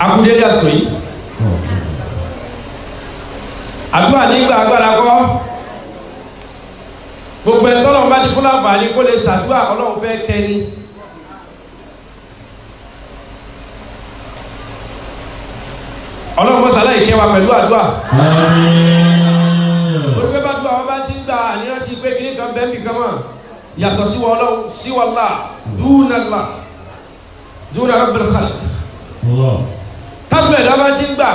akudeli aso yìí àdúrà nígbà agbára kọ́ gbogbo ẹ̀tọ́lọ́run bá ti fún láǹfààní kó lè ṣàdúrà Ọlọ́run fẹ́ kẹ́ni Ọlọ́run mọ́sálá ìkẹwà pẹ̀lú àdúrà olùgbé bá dúrà wọn bá ti ń gba ànírántí pé kí ní kan bẹ́ẹ̀ bì kan mọ́ yàtọ̀ sí wọn Ọlọ́run sí wọn là dúnà rabbil khalq tábìlì ẹ̀dá bá ti ń gbà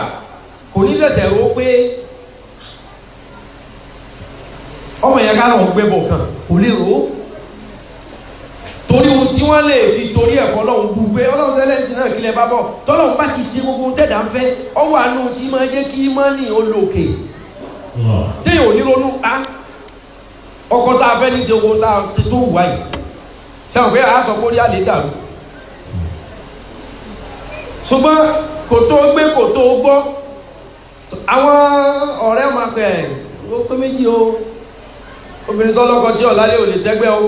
kò ní ṣẹ̀ṣẹ̀ rò pé ọmọ yẹn ká lọ́wọ́ gbé bọ̀ kan kò lè rò ó torí ohun tí wọ́n lè fi torí ẹ̀fọ́ Ọlọ́run bú pé Ọlọ́run tẹ́lẹ̀ sí náà kílẹ̀ bá bọ̀ tọ́lọ́run bá ti ṣe gbogbo tẹ̀dá ń fẹ́ ọwọ́ àánú tí máa jẹ́ kí mọ́nì olóòkè téèyàn ò ní ronú á ọkọ̀ tá a fẹ́ ní ṣe owó tá a ti tó wà yìí sẹ́wọ̀n pé a sọ pé ó rí àlè dàrú ṣùgbọ́n kò tó gbé kò tó gbọ́ àwọn ọ̀rẹ́ máa pẹ̀ ó pé méjì o obìnrin tọ́lọ́kọ tí ọ̀lálẹ́ ò lè tẹ́gbẹ́ o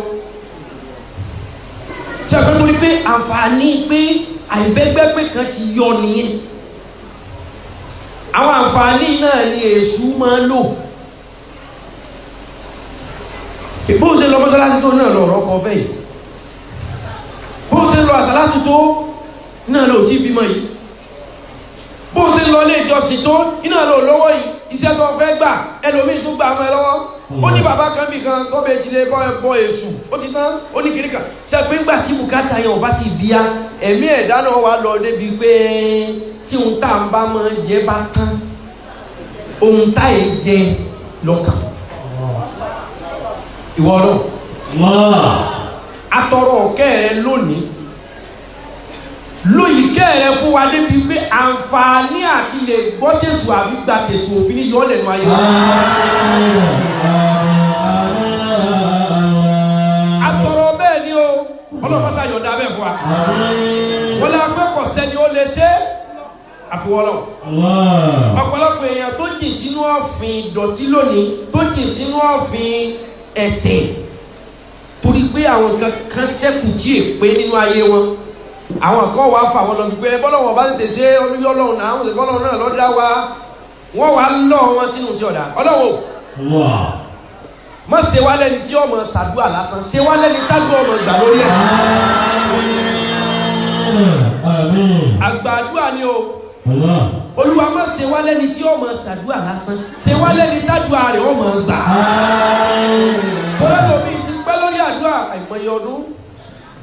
tí a fẹ́ torí pé àǹfààní pé àìbẹ́gbẹ́ pé kan ti yọ nìyẹn àwọn àǹfààní náà ni èṣù máa lò bó ṣe lọ mọ́sálásí tó náà lọ ọ̀rọ̀ kan fẹ́ yìí bó ṣe lọ àsálátù tó náà lọ tí bímọ yìí bó ṣe lọ ilé ìjọsìn tó iná lọ lọ́wọ́ yìí iṣẹ́ tó fẹ́ gbà ẹlòmíì tó gbà ọmọ ẹ lọ́wọ́ ó ní bàbá kan bì kan tó bẹ́ẹ̀ ti lè bọ́ èṣù ó ti tán ó ní kiri kan ṣe pé ńgbà tí bùkátà yẹn ò bá ti bíyá ẹ̀mí ẹ̀dá náà wà lọ débi pé tí ohun tá à ń bá máa jẹ bá tán ohun tá ì jẹ lọ́kàn ìwọ náà atọrọ ọ̀kẹ́ rẹ lónìí lóyìí kẹ́ẹ̀rẹ́ fún wa débi pé àǹfààní àti lè gbọ́ tẹ̀sù àbí gba tẹ̀sù òfin ní yọ́ lẹ́nu ayé wa. àtọ̀rọ̀ bẹ́ẹ̀ ni o ọlọ́mọsá yọ̀ǹda bẹ́ẹ̀ fún wa. wọ́n lé akẹ́kọ̀ọ́ sẹ́ni ó lè ṣe àfiwọ́lọ́. ọ̀pọ̀lọpọ̀ èèyàn tó jìn sínú ọ̀fìn ìdọ̀tí lónìí tó jìn sínú ọ̀fìn ẹ̀ṣẹ̀ torí pé àwọn kan ṣẹ́kù tí èpè nínú ayé wọn àwọn kan wà fà wọn lọ gbígbé bọ́lọ́wọ́ bá tètè ṣe onílé Ọlọ́run náà àwọn ìkọlọ́run náà lọ́dá wa wọ́n wà lọ́ wọn sínú tí ọ̀dà Ọlọ́run má ṣe wá lẹ́ni tí ọmọ ṣàdúrà lásán ṣe wá lẹ́ni tájú ọmọ ìgbà lórí ẹ̀ àgbàdúrà ni o Olúwa má ṣe wá lẹ́ni tí ọmọ ṣàdúrà lásán ṣe wá lẹ́ni tájú ààrẹ ọmọ gbà kọ́lẹ́tọ̀ mi ti pẹ́ lórí àdúrà àìmọye ọdún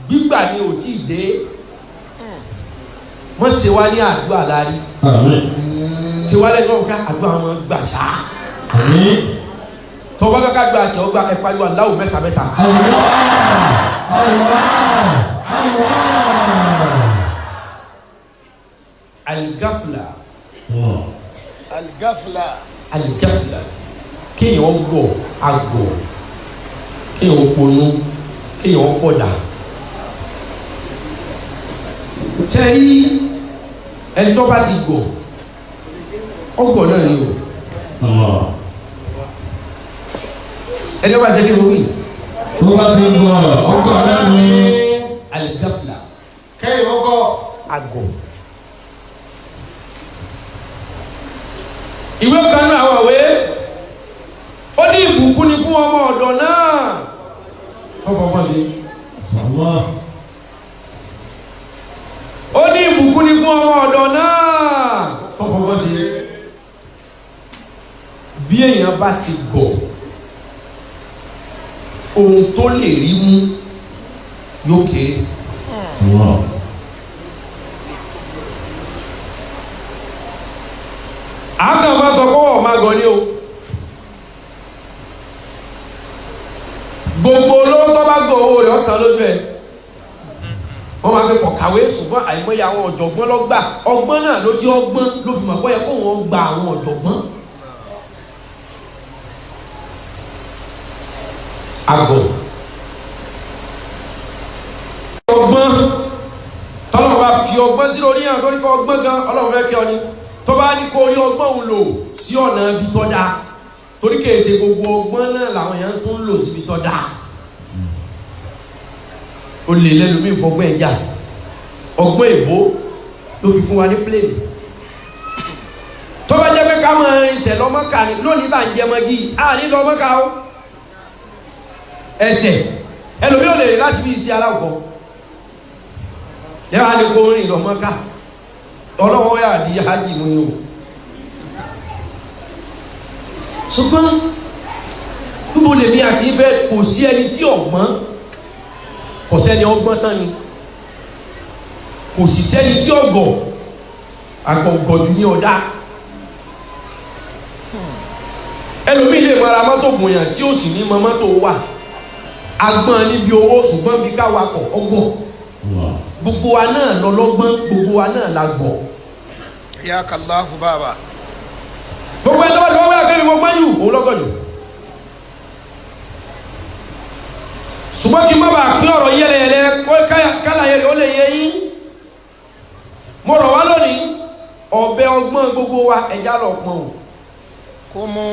gbígbà ni ò tí ì dé wọ́n ṣe wá ní àdúrà lárí ṣe wá lẹ́nu ọ̀gá àdúrà wọn gbà ṣá tọ́wọ́ bá ká gba àṣẹ ọgbà ẹ̀pá yóò aláwọ̀ mẹ́ta mẹ́ta. aligafla aligafla kéèyàn gbọ́ àgọ́ kéèyàn ponú kéèyàn pọ̀dà sẹ́yí ẹjọ́ bá ti gbọ́ ọgbọ̀n náà ni o ẹjọ́ bá ṣe kí wọ́n wí tó bá ti gbọ́ ọgbọ̀n náà ni aligafla kẹ́yìn ọgọ́ àgọ́ ìwé kan náà àwọn ìwé ó ní ìbùkún ni fún ọmọ ọ̀dọ̀ náà ọkọ̀ pọ̀ sí ó ní ìbùkún ni fún ọmọ ọ̀dọ̀ náà fọ́fọ́fọ́ sí bí èèyàn bá ti gbọ́ ohun tó lè rí mú yóò kéré àákàn máa sọ kọ́wọ́ máa gọ ní o gbogbo olówó tó bá gbọ́ owó rẹ̀ ọ̀tàn lójú ẹ̀ wọ́n máa fi kọ̀ kàwé ṣùgbọ́n àìmọye àwọn ọ̀jọ̀gbọ́n lọ́gbà ọgbọ́n náà ló jẹ́ ọgbọ́n ló fi mọ̀ pé yẹ kó wọ́n gba àwọn ọ̀jọ̀gbọ́n. àgọ̀ ọgbọ́n tọ́lọ́ bá fi ọgbọ́n sí orí yàn tó ní kọ́ ọgbọ́n gan Ọlọ́run fẹ́ kí ọ ní tó bá ní kó orí ọgbọ́n òun lò sí ọ̀nà ibi tó dáa torí kìí ṣe gbogbo ọgbọ́n náà làwọn èèyàn tó ń lò síbi tó dáa. o lè lẹ́nu mi fọgbọ́n ẹ̀yà ọgbọ́n èbó ló fi fún wa ní pléènì tó bá jẹ́ pé ká mọ ẹsẹ̀ lọ́mọ́ka ni lónìí bá ń jẹ mọ́gí àní lọ́mọ́ka ó ẹsẹ̀ ẹlòmí ò lè rìn láti bí iṣẹ́ aláwọ̀ yẹ́wà ní kó rìn lọ́mọ́ka ọlọ́wọ́ yà di hajj mú ni o ṣùgbọ́n níbo lèmi àti ìfẹ́ kò sí ẹni tí ọ̀gbọ́n kò sẹ́ni ọgbọ́n tán ni kò sì sẹ́ni tí ọ̀gọ̀ àgọ̀gọ̀jù ní ọ̀dá ẹlòmí lè mara mọ́tò gbòyàn tí ó sì ní mọ́ mọ́tò wà agbọ́n níbi owó ṣùgbọ́n bí ká wakọ̀ ọgbọ̀ gbogbo wa náà lọ́lọ́gbọ́n gbogbo wa náà la gbọ́. ya kàláhù bàbá. gbogbo ẹni tó bá ti wọ́n bá kéde gbogbo ẹ̀yù òun lọ́gọ̀jù ṣùgbọ́n kí n má bàa pín ọ̀rọ̀ yẹlẹyẹlẹ kálàyẹlẹ ó lè yẹ yín mo rọ̀ wá lónìí ọ̀bẹ ọgbọ́n gbogbo wa ẹ̀já lọ pọ̀n o kó mú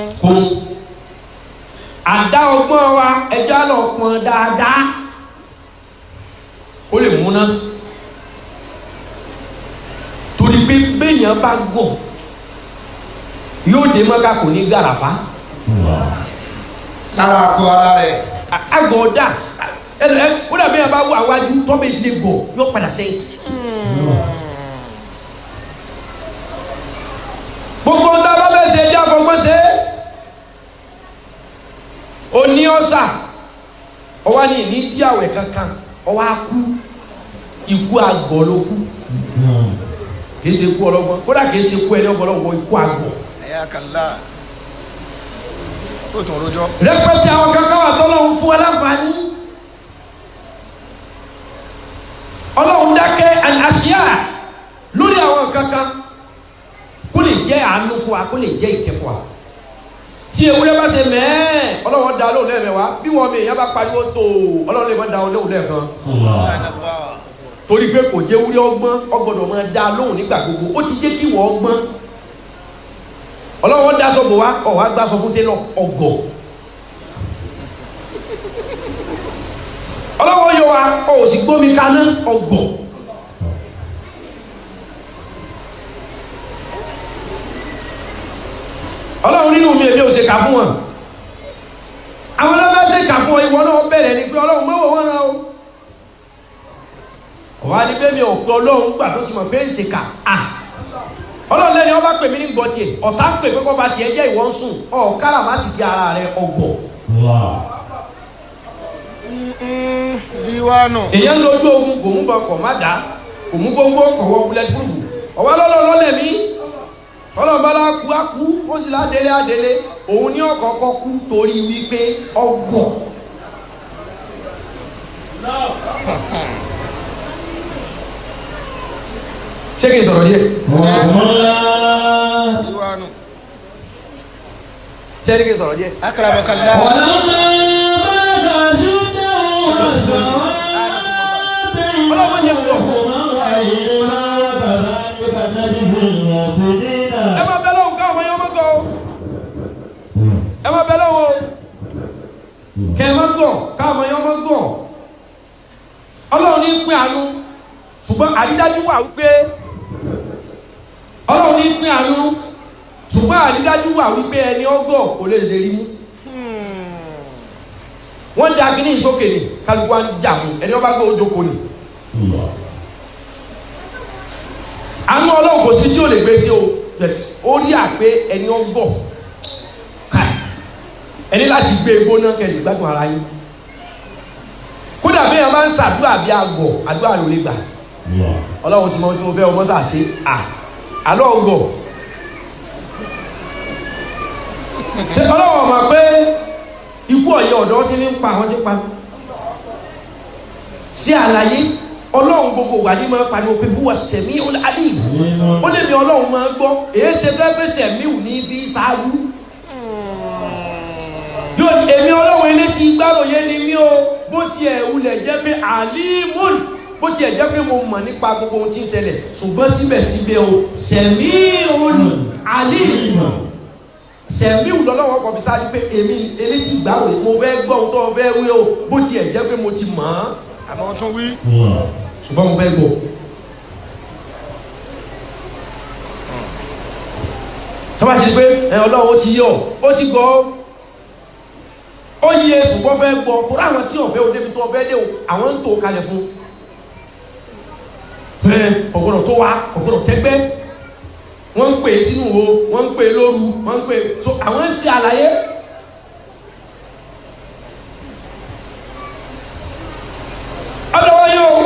àdá ọgbọ́n wa ẹ̀já lọ pọ̀n dáadáa ó lè múná torí pé béèyàn bá gọ̀ yóò dé mọ́ká kò ní gàràfá lára àgọ́ ara rẹ̀ àgọ́ ọ̀dà ó dàbí ẹ̀ bá wọ àwájú tọ́bẹ̀ ìdílé gọ̀ yóò padà sẹ́yìn. gbogbo ọ̀dà bá bẹ́ẹ̀ ṣe ẹjẹ́ àfọ̀gbọ́n ṣe òní ọ̀sà ọwá ní ìní díàwẹ̀ kankan ọwá kú ikú àgọ̀ ló kú kìí ṣe kú ọlọ́gbọ́n kódà kìí ṣe kú ẹni ọgbọ́lọ́gbọ́ ikú àgọ̀. ẹ̀yà kàlá ó tún rojọ́. rẹpẹtẹ àwọn kankan wà tọ́lọ́hún fún aláǹfààní ọlọ́run dákẹ́ àṣìá lórí àwọn kankan kó lè jẹ́ àánú fún wa kó lè jẹ́ ìkẹ́ fún wa tí ewúrẹ́ bá ṣe mẹ́ẹ̀ ọlọ́run dá lóhùn lẹ́ẹ̀mẹ́wàá bí wọ́n mi èèyàn bá pariwo tó ọlọ́run lè má dá lóhùn lẹ́ẹ̀kan torí pé kò jẹ́ ewúrẹ́ ọgbọ́n ọgbọ́dọ̀ máa dá lóhùn nígbà gbogbo ó ti jẹ́ kí wọ́n ọgbọ́n ọlọ́run dá sọ́gbọ̀ wá ọ̀wá gbá sọ fún télọ̀ ọgọ̀ ọlọ́run yọ wa ọ̀ sì gbómi kaná ọgọ̀ ọlọ́run nínú mi èmi ò ṣe kà fún wọn àwọn ọlọ́run ṣe kà fún ọ ìwọ náà bẹ̀rẹ̀ ni pé ọlọ́run mọ́wọ́ wọn náà o ọ̀wá ni bẹ́ẹ̀ mi ò pé ọlọ́run gbà tó ti mọ̀ pé ń ṣe kà á ọlọ́run lẹ́ni ọba pè mí ní gbọ́ tiẹ̀ ọ̀tá ń pè pé kọ́ bá tiẹ̀ jẹ́ ìwọ ń sùn ọ̀ kára má sì di ara rẹ ọgbọ̀. díwánù. èèyàn lójú ogun kò mú bọkọ̀ má dá kò mú gbogbo ọkọ̀ wọ bulletproof ọ̀wá lọ́lẹ̀ mí ọlọ́mọlá kú á kú ó sì ládélé àdélé òun ní ọ̀kọ̀ọ̀kọ̀ kú torí wípé ọgbọ̀. ṣé kí n sọ̀rọ̀ díẹ̀. díwánù. ṣé kí n sọ̀rọ̀ díẹ̀. akaramakala. ọlọ́mọ yẹn wọ̀. ẹ máa bẹ lọ́wọ́ ká ọmọ yẹn ọmọ gọ̀ ọ́ ẹ máa bẹ lọ́wọ́ kẹ ẹ má gọ̀ ká ọmọ yẹn ọmọ gọ̀ ọlọ́run ní pín àánú ṣùgbọ́n àrídájú wà wípé ọlọ́run ní pín àánú ṣùgbọ́n àrídájú wà wípé ẹni ọgọ̀ kò lè rí mú wọ́n da kíní ìsókè ni kálukú wa ń jà mú ẹni ọba gbọ́ ojú kò ní. àánú ọlọ́run kò sí tí ò lè gbé sí o ó rí àpé ẹni ọgọ̀ ẹni láti gbé egbó náà kẹ́lì gbádùn ara yín kódà bí wọn bá ń ṣàdúrà bí àgọ̀ àdúrà ló lè gbà ọlọ́run tí mo fẹ́ ọmọ sàṣe àlọ́ ọgọ̀ ṣe ọlọ́run mọ̀ pé ikú ọ̀yẹ́ ọ̀dọ́ tí ní ń pa àwọn tí ń pa sí àlàyé ọlọ́run gbogbo wà ní máa pariwo pé wúwa sẹ̀mí alì ó lè mi ọlọ́run máa gbọ́ èyí ṣe fẹ́ pé sẹ̀mí ò ní bí ṣáájú yóò èmi ọlọ́run ilé ti gbáròyé ni mí o bó tiẹ̀ wulẹ̀ jẹ́ pé àlímùn bó tiẹ̀ jẹ́ pé mo mọ̀ nípa gbogbo ohun tí ń ṣẹlẹ̀ ṣùgbọ́n síbẹ̀síbẹ̀ o sẹ̀mí alì sẹ̀mí lọ́lọ́wọ́ kọ̀ fi sáré pé èmi elétí gbàrò mo fẹ́ gbọ́ ohun tó fẹ́ wí o bó tiẹ̀ jẹ́ pé mo ti mọ̀ ọ́n àmọ́ tún wí ṣùgbọ́n mo fẹ́ gbọ́ tọ́ba ti di pé ọlọ́run ó ti yọ ó ti gbọ́ ó yí èsù gbọ́ fẹ́ gbọ́ tó ráwọn tí ọ̀fẹ́ òde tó ọ̀fẹ́ dé o àwọn ń tò kalẹ̀ fún ọ̀gbọ́dọ̀ tó wá ọ̀gbọ́dọ̀ tẹ́gbẹ́ wọ́n ń pè é sínú o wọ́n ń pè é lóru wọ́n ń pè é so àwọn ń ṣe àlàyé. ọlọ́wọ́ yóò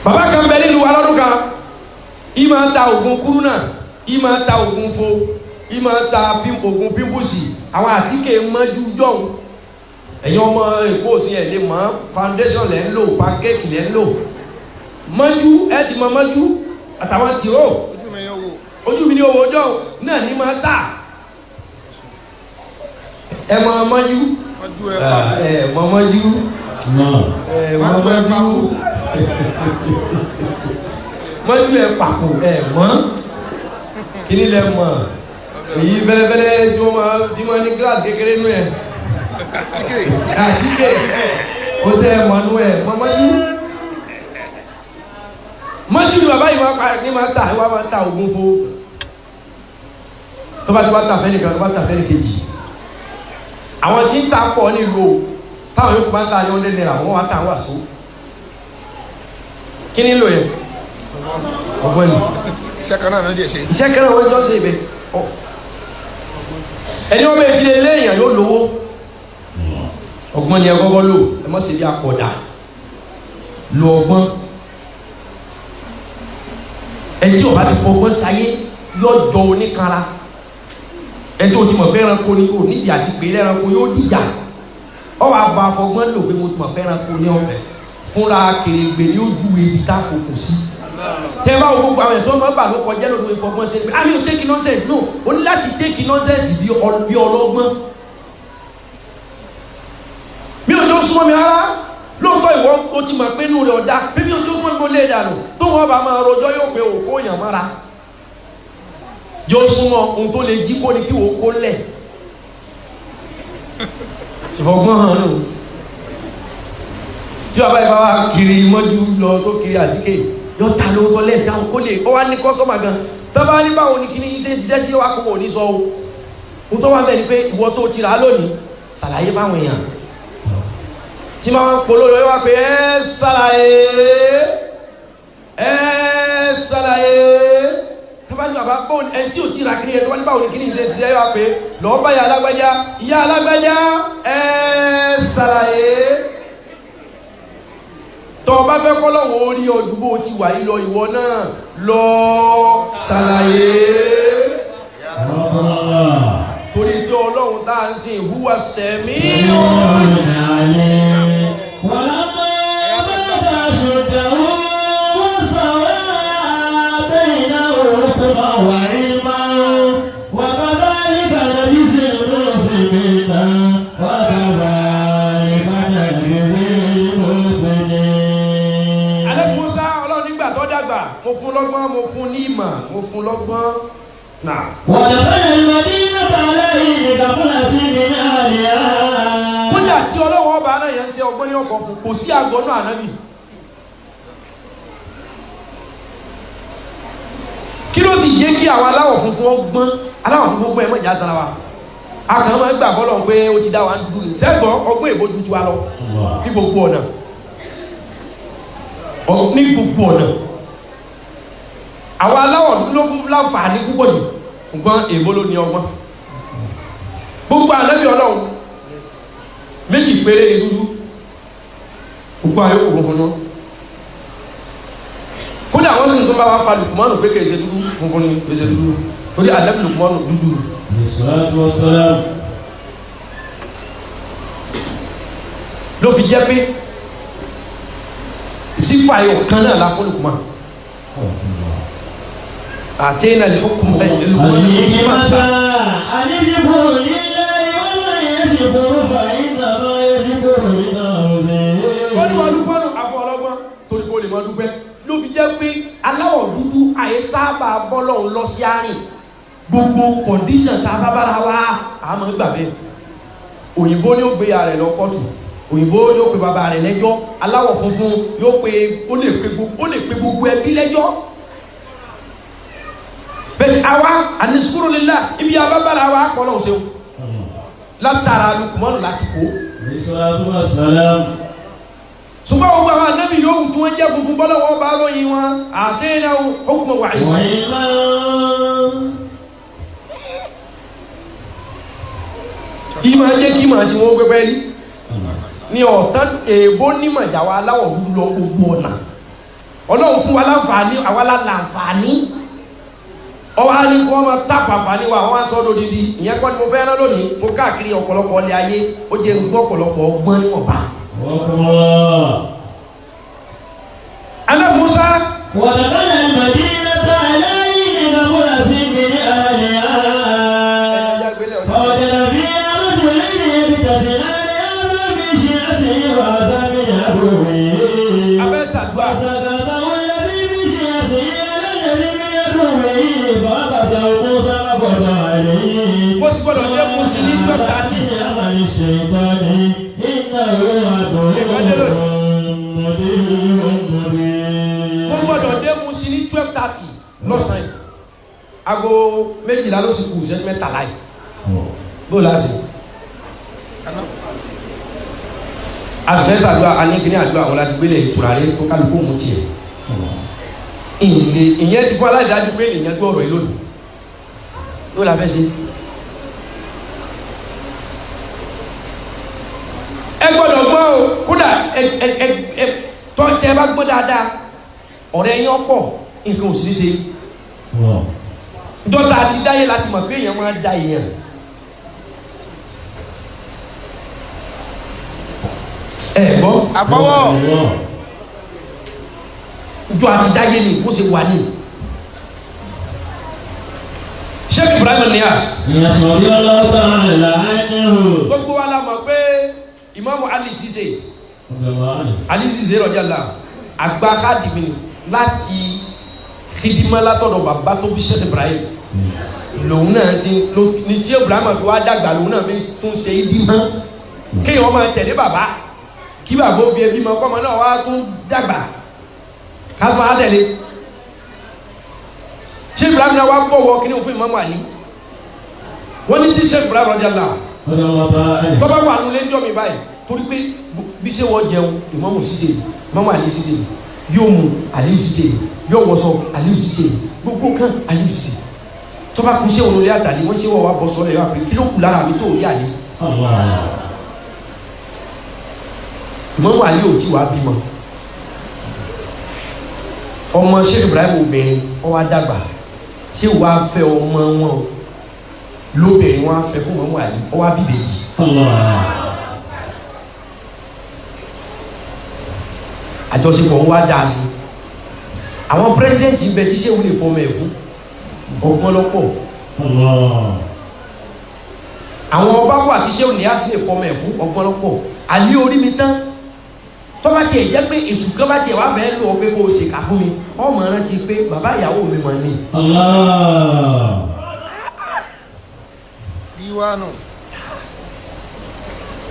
bàbá kan bẹ nínú alọ́dún kan yìí máa ń ta oògùn kúrúnà yìí máa ń ta oògùn fo yìí máa ń ta oògùn pímpùsì àwọn àtíkè mọ́jú jọ̀hún ẹ̀yin ọmọ èkó òsì ẹ̀ lè mọ́ foundation lẹ́ ń lò pancake lẹ́ ń lò mọ́jú ẹ ti mọ mọ́jú àtàwọn tìró ojú mi ní owó jọ̀hún náà ní máa tà ẹ mọ mọ́jú ẹ mọ mọ́jú ẹ mọ mọ́jú mọ́jú ẹ pàpò ẹ mọ́ kíní lẹ mọ́ èyí fẹ́lẹ́fẹ́lẹ́ tí wọ́n ní gíláàsì kékeré nú ẹ̀ àtíkè ó tẹ́ ẹ mọ́ nú ẹ̀ mọ́ mọ́jú mọ́jú ni bàbá yìí máa pa ní máa ta ìwà máa ta ògùn fo tó bá ti wá ta fẹ́ni kan tó bá ta fẹ́ni kejì àwọn tí ń ta pọ̀ nílùú táwọn yóò máa ń ta ní ọdẹ náírà wọ́n wá ta àwọn àṣọ kí ni lò yẹn ọgbọ́n ni iṣẹ́ kan náà díẹ̀ ṣe iṣẹ́ kan náà wọ́n jọ ṣe ibẹ̀ ẹni wọ́n bẹ̀rẹ̀ ti lé èèyàn yóò lówó ọgbọ́n ni ẹ kọ́kọ́ lò ẹ mọ̀ sí bí apọ̀dà lo ọgbọ́n ẹni tí o bá ti fọgbọ́n sáyé lọ́jọ́ oníkanra ẹni tí o ti mọ̀ pé ẹranko ni o nídìí àti pé ẹranko yóò dìjà ọ wà bá fọgbọ́n lò pé mo ti mọ̀ pé ẹranko ni ọ̀fẹ́ fúnra kèrègbè ni ó ju ibi tá a fòkùn sí tẹ́ bá wo gbogbo àwọn ẹ̀tọ́ ọmọ bà ló kọjá lórí ìfọgbọ́n ṣe pé àmì ò take nonsense no o ní láti take nonsense bí ọlọ́gbọ́n mi ò tó súnmọ́ mi rárá lóòótọ́ ìwọ o ti mọ̀ pé inú rẹ̀ ọ̀dá bí mi ò tó súnmọ́ mi kó lé dànù tó wọ́n bá máa rojọ́ yóò pé òkó yàn mọ́ra yóò súnmọ́ ohun tó lè jí kó ní kí wò ó kó lẹ̀ ìfọgbọ́n hàn nù tí bàbá yìí bá wà kiri mọ́jú lọ tó kiri àtíkè yóò ta lóòótọ́ lẹ́ẹ̀dá kó lè ó wá ní kọ́sọ́mà gan tọ́ba ní báwo ni kíní ṣe ṣiṣẹ́ sí wa kó wò ní sọ o ohun tó wà bẹ́ẹ̀ ni pé ìwọ tó ti rà á lónìí ṣàlàyé fáwọn èèyàn tí máa ń polówó yóò wá pé ẹ ṣàlàyé tọ́ba ní bàbá báwo ẹni tí ò ti rà kíní yẹn tọ́ba ní báwo ni kíní ṣe ṣiṣẹ́ yóò wá pé lọ́ọ́ bá ìyá alágbájá ẹ ṣàlàyé tọ́ bá fẹ́ kọ́ lọ́wọ́ orí ọdún bó ti wà yìí lọ ìwọ náà lọ ṣàlàyé torí pé ọlọ́run tá à ń sìn huwa sẹ̀mí mo fún lọ́gbọ́n mo fún ní ìmọ̀ mo fún lọ́gbọ́n náà. wàlàkàlà ìmọ̀dínà tààlà ìdìgbà fúnra sí mi ní àlẹ́ á. kódà tí ọlọ́wọ́ ọba náà yẹn ń ṣe ọgbọ́n ní ọkọ̀ fún kò sí àgọ́ náà ànábì. kí ló sì yé kí àwọn aláwọ̀ funfun ọgbọ́n aláwọ̀ funfun ọgbọ́n ẹ̀ mọ̀ ìjà tara wa. a kàn máa ń gbà fọlọ́ pé ó ti dá wa ń dúdú ní sẹ́gbọ́n ọgbọ́n èbó dúdú wa lọ ní gbogbo ọ̀nà ní gbogbo ọ̀nà. àwọn aláwọ̀ dúdú ló fún láǹfààní púpọ̀ yìí ṣùgbọ́n èbó ló ní ọgbọ́n gbogbo ànábì ọlọ́run méjì péré ní dúdú gbogbo àyókù funfun náà kódà àwọn sì ń tó bá wá fa Lùkùmánù pé kèsè dúdú funfun ní kèsè dúdú torí ànábì Lùkùmánù dúdú ló fi jẹ́ pé sífà yóò kan náà la fún Lùkùmánù àtẹ́nà lùkùn ló fi jẹ́ pé aláwọ̀ dúdú àyè sábà bọ́lọ̀ lọ sí àárín gbogbo kọ̀ndíṣàn tá a bá bára wá àmọ́ gbà bẹ́ẹ̀ òyìnbó ni ó gbé ya rẹ̀ lọ kọ́tù òyìnbó yóò pe bàbá rẹ̀ lẹ́jọ́ aláwọ̀ funfun yóò pe ó lè pe gbogbo ẹbí lẹ́jọ́ bẹ́ẹ̀ àwa ànisukúrò lílá ibi abábára àwa kọ́lọ́ òṣèlú látara Lukumanu láti kó. ṣùgbọ́n gbogbo àwọn anábì yòówù tí wọ́n jẹ́ funfun bọ́lá wọn bá ròyìn wọn àtẹ́yìnà hukma wa ilma. ìmọ̀ jẹ́ kí màá ṣe wọ́n pẹ́pẹ́ rí ní ọ̀tán èèbó nímọ̀ ìjà wa aláwọ̀ dúdú lọ gbogbo ọ̀nà ọlọ́run fún wa láǹfààní àwa láǹfààní ọwọ́ á ní kí wọ́n máa tàpá àǹfààní wa àwọn aṣọ lódìdí ìyẹn kọ́ ni mo fẹ́ rán lónìí mo káàkiri ọ̀pọ̀lọpọ̀ ilé ayé ó jẹ́ gbọ́ ọ̀pọ̀lọpọ̀ ọgbọ́n níwọ̀nba. Ana Musa. ودخل المدينة عليه بغلة من أهلها فوجد فيها رجلين يبتسمان هذا من شيعته وهذا من عدوه فسقطه الذي من شيعته على الذي من عدوه فأخذه موسى فقضى عليه عمل الشيطان إنه عدو مبين. Mo gbọ́dọ̀ dé mu sí ní 12:30 lọ́sàn-án yìí aago 12 ló sì kù ìṣẹ́jú 13 yìí bó láti àṣẹ́sà àdúrà anígbìní àdúrà àwọn láti gbélé ìtura rẹ tó kálukú mú tiẹ̀ ìyẹn ti fún aláìdájú pé ìyẹn gbọ́ ọ̀rọ̀ yìí lónìí ló la fẹ́ ṣe. ẹ gbọ́dọ̀ gbọ́ o kódà tọ́tẹ́ bá gbọ́ dáadáa ọ̀rẹ́ yín ọ̀pọ̀ nǹkan ò sì ní ṣe dọ́tà àti dáyé láti mọ̀ pé èèyàn máa da èèyàn ẹ gbọ́ àgbọ̀wọ́ jọ àti dáyé ni bó ṣe wà ní. Sheikh Ibrahim Niass gbogbo wa la mọ̀ pé Imamu Ali Cisse radiyallahu àgbà kádìmí ni láti xidima látọ̀dọ̀ bàbá tó bí Sheikh Ibrahim lòun náà ti ní tí Ibrahim fi wá dàgbà lòun náà fi tún ṣe ìdímọ́ kéèyàn máa tẹ̀lé bàbá kí bàbá òbí ẹbí mọ kọ́mọ náà wá tún dàgbà ká máa tẹ̀lé Sheikh Ibrahim náà wá bọ̀wọ̀ kí ni òfin Imamu Ali wọ́n ní tí Sheikh Ibrahim radiyallahu tọ́ba wà nulẹ̀ ń jọ mi báyìí torí pé bí ṣe wọ́n jẹun Imamu Cisse Imamu Ali Cisse yóò mu Aliyu Cisse yóò wọṣọ Aliyu Cisse gbogbo kan Aliyu Cisse tọ́ba kú ṣé òun lórí àtàlí wọ́n ṣe wọ́n wá bọ́ sọ́lẹ̀ yóò àpè kí ló kù lára mi tó rí àlè. Imamu Ali ò tí wàá bímọ ọmọ Sheikh Ibrahim obìnrin ó wá dàgbà ṣé wàá fẹ́ ọmọ wọn lóbìnrin wọn á fẹ́ fún Imamu Ali ó wá bíbèjì. àjọṣepọ̀ wa dáa sí àwọn pírẹsidẹ́ǹtì bẹ tí sẹ́wọ́n lè fọmọ ẹ̀ fún ọ̀pọ̀lọpọ̀ àwọn ọba wà tí sẹ́wọ́n ní àṣì lè fọmọ ẹ̀ fún ọ̀pọ̀lọpọ̀ àlẹ́ orí mi tán tọ́ba tiẹ̀ jẹ́ pé èṣù kan bá tiẹ̀ wá fẹ́ lọ pé kó o ṣèkà fún mi ọmọ rántí pé bàbá ìyàwó mi mọ̀ ní. díwánu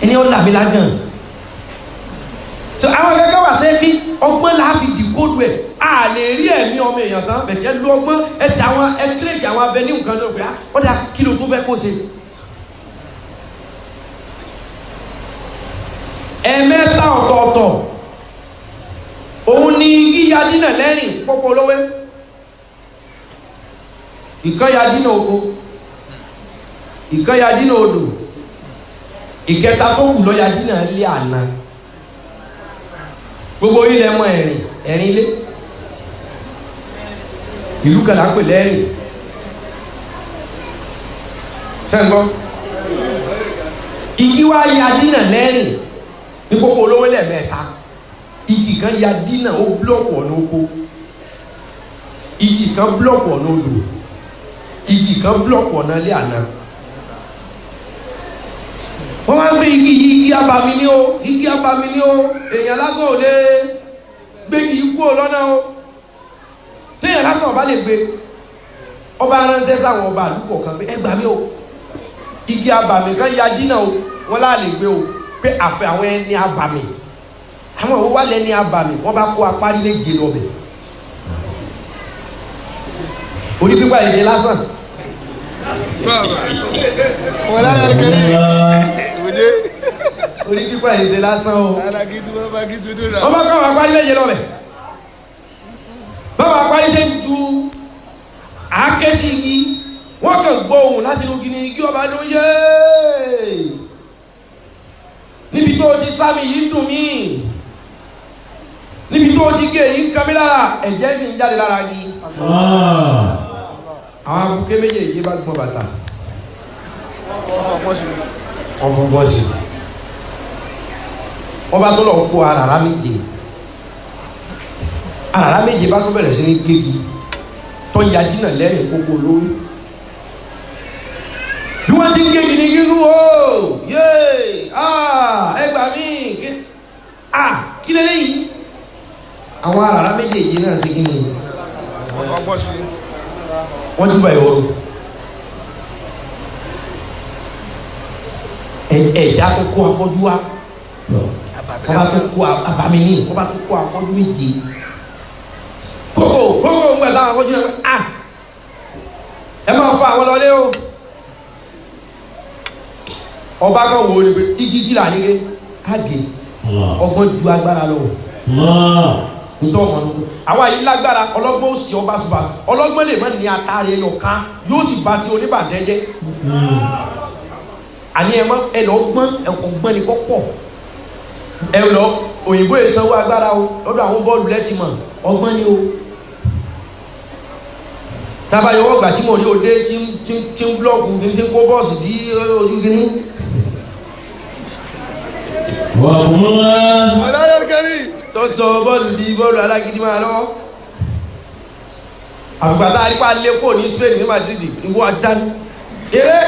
ẹni ó làmì lágàn so àwọn akẹ́kọ̀ọ́ wà tẹ́ kí ọgbọ́n la fi di kóòdù ẹ̀ a lè rí ẹ̀mí ọmọ èèyàn tán bẹ̀tẹ̀ lu ọgbọ́n ẹsẹ̀ àwọn ẹkírẹ́tì àwọn abẹ́ní nǹkan ló gbé ó dà kí ló tún fẹ́ kó ṣe. ẹ̀mẹ́ta ọ̀tọ̀ọ̀tọ̀ òun ni yíya dínà lẹ́rìn pọ́pọ́ olówó ìkan ya dínà oko ìkan ya dínà odò ìkẹta tó kù lọ ya dínà lé àná gbogbo ilẹ̀ mọ ẹ̀rin ilé ìlú kan là ń pè lẹ́rìn sẹ́ńgbọ́ igi wa ya dínà lẹ́rìn ní gbogbo olówó lẹ́ẹ̀mẹ́ta igi kan ya dínà ó búlọ̀kù ọ̀nà oko igi kan búlọ̀kù ọ̀nà odò igi kan búlọ̀kù ọ̀nà ilé àná wọ́n wá ń gbé igi abami ní o igi abami ní o èèyàn lásán ò lè gbé igi kú ò lọ́nà o téèyàn lásán ọba lè gbé ọba aránṣẹ́ sáwọn ọba àdúgbò kan pé ẹ gbà mí o igi abami kan ya dínà o wọ́n láà lè gbé o pé àfẹ àwọn ẹni abami àwọn òwò wà lẹ́ni abami wọ́n bá kó apárí méje lọ́bẹ̀ orí pípa yìí ṣe lásán. wọ́n lára kẹ́lẹ́ ìwòye. orí pípa yìí ṣe lásán o. alágídí wọ́n bá gídí tó rà. wọ́n bá káwọn apárí méje lọ́bẹ̀. báwọn apárí ṣe ń ju àáké sí igi wọ́n kàn gbọ́ ohùn láti inú gini igi ọba ló yé. níbi tó ti sámi yìí dùn mí. níbi tó ti gé yìí kan mí lára ẹ̀jẹ̀ sì ń jáde lára yìí. àwọn abuké méjèèjì bá gbọ́n bàtà. ọ̀fọ̀ bọ́ọ̀sì. wọ́n bá tó lọ kó àràrá méje. àràrá méje bá tó bẹ̀rẹ̀ sí ní gbégi tó ń ya dínà lẹ́yìn kókó lórí. bí wọ́n ti ń gbégi ní gínú o yéé ẹgbàá mi kí lélẹ́yìí. àwọn àràrá méjèèjì náà sí kí ni wọ́n júbà ìwọ̀rọ̀ ẹ̀já tó kó afọ́jú wá wọ́n bá tó kó abamini wọ́n bá tó kó afọ́jú méje kókó ń gbẹ̀ láwọn afọ́jú náà ẹ máa fa àwọn lọlé o ọba kan wò ó ní pé igi gíla nígbé àgè ọgbọ́n ju agbára lọ ntọ́ wọn ló àwa yìí lágbára ọlọ́gbọ́n ó sì ọba ṣùgbà ọlọ́gbọ́n lè má ní atari ẹyọ kan yóò sì bá ti oníbàdẹ́ jẹ́ àní ẹ lọ ọgbọ́n ni kọ́ pọ̀ ẹ lọ òyìnbó ìsanwó agbára o lọ́dọ̀ àwọn bọ́ọ̀lù lẹ́tì mọ̀ ọgbọ́n ni o tábàyọ̀ ọgbà tí mo rí òde tí ń blọ́ọ̀kù tí ń kó bọ́ọ̀sì dí ojú kìíní. wọ́n lára kẹ́lẹ́ tó sọ bọ́ọ̀lù di bọ́ọ̀lù alágídí máa lọ́wọ́ àfìgbàtà àrípa lẹ́kọ̀ọ́ ní Spain ní Madrid ìwọ àti dání eré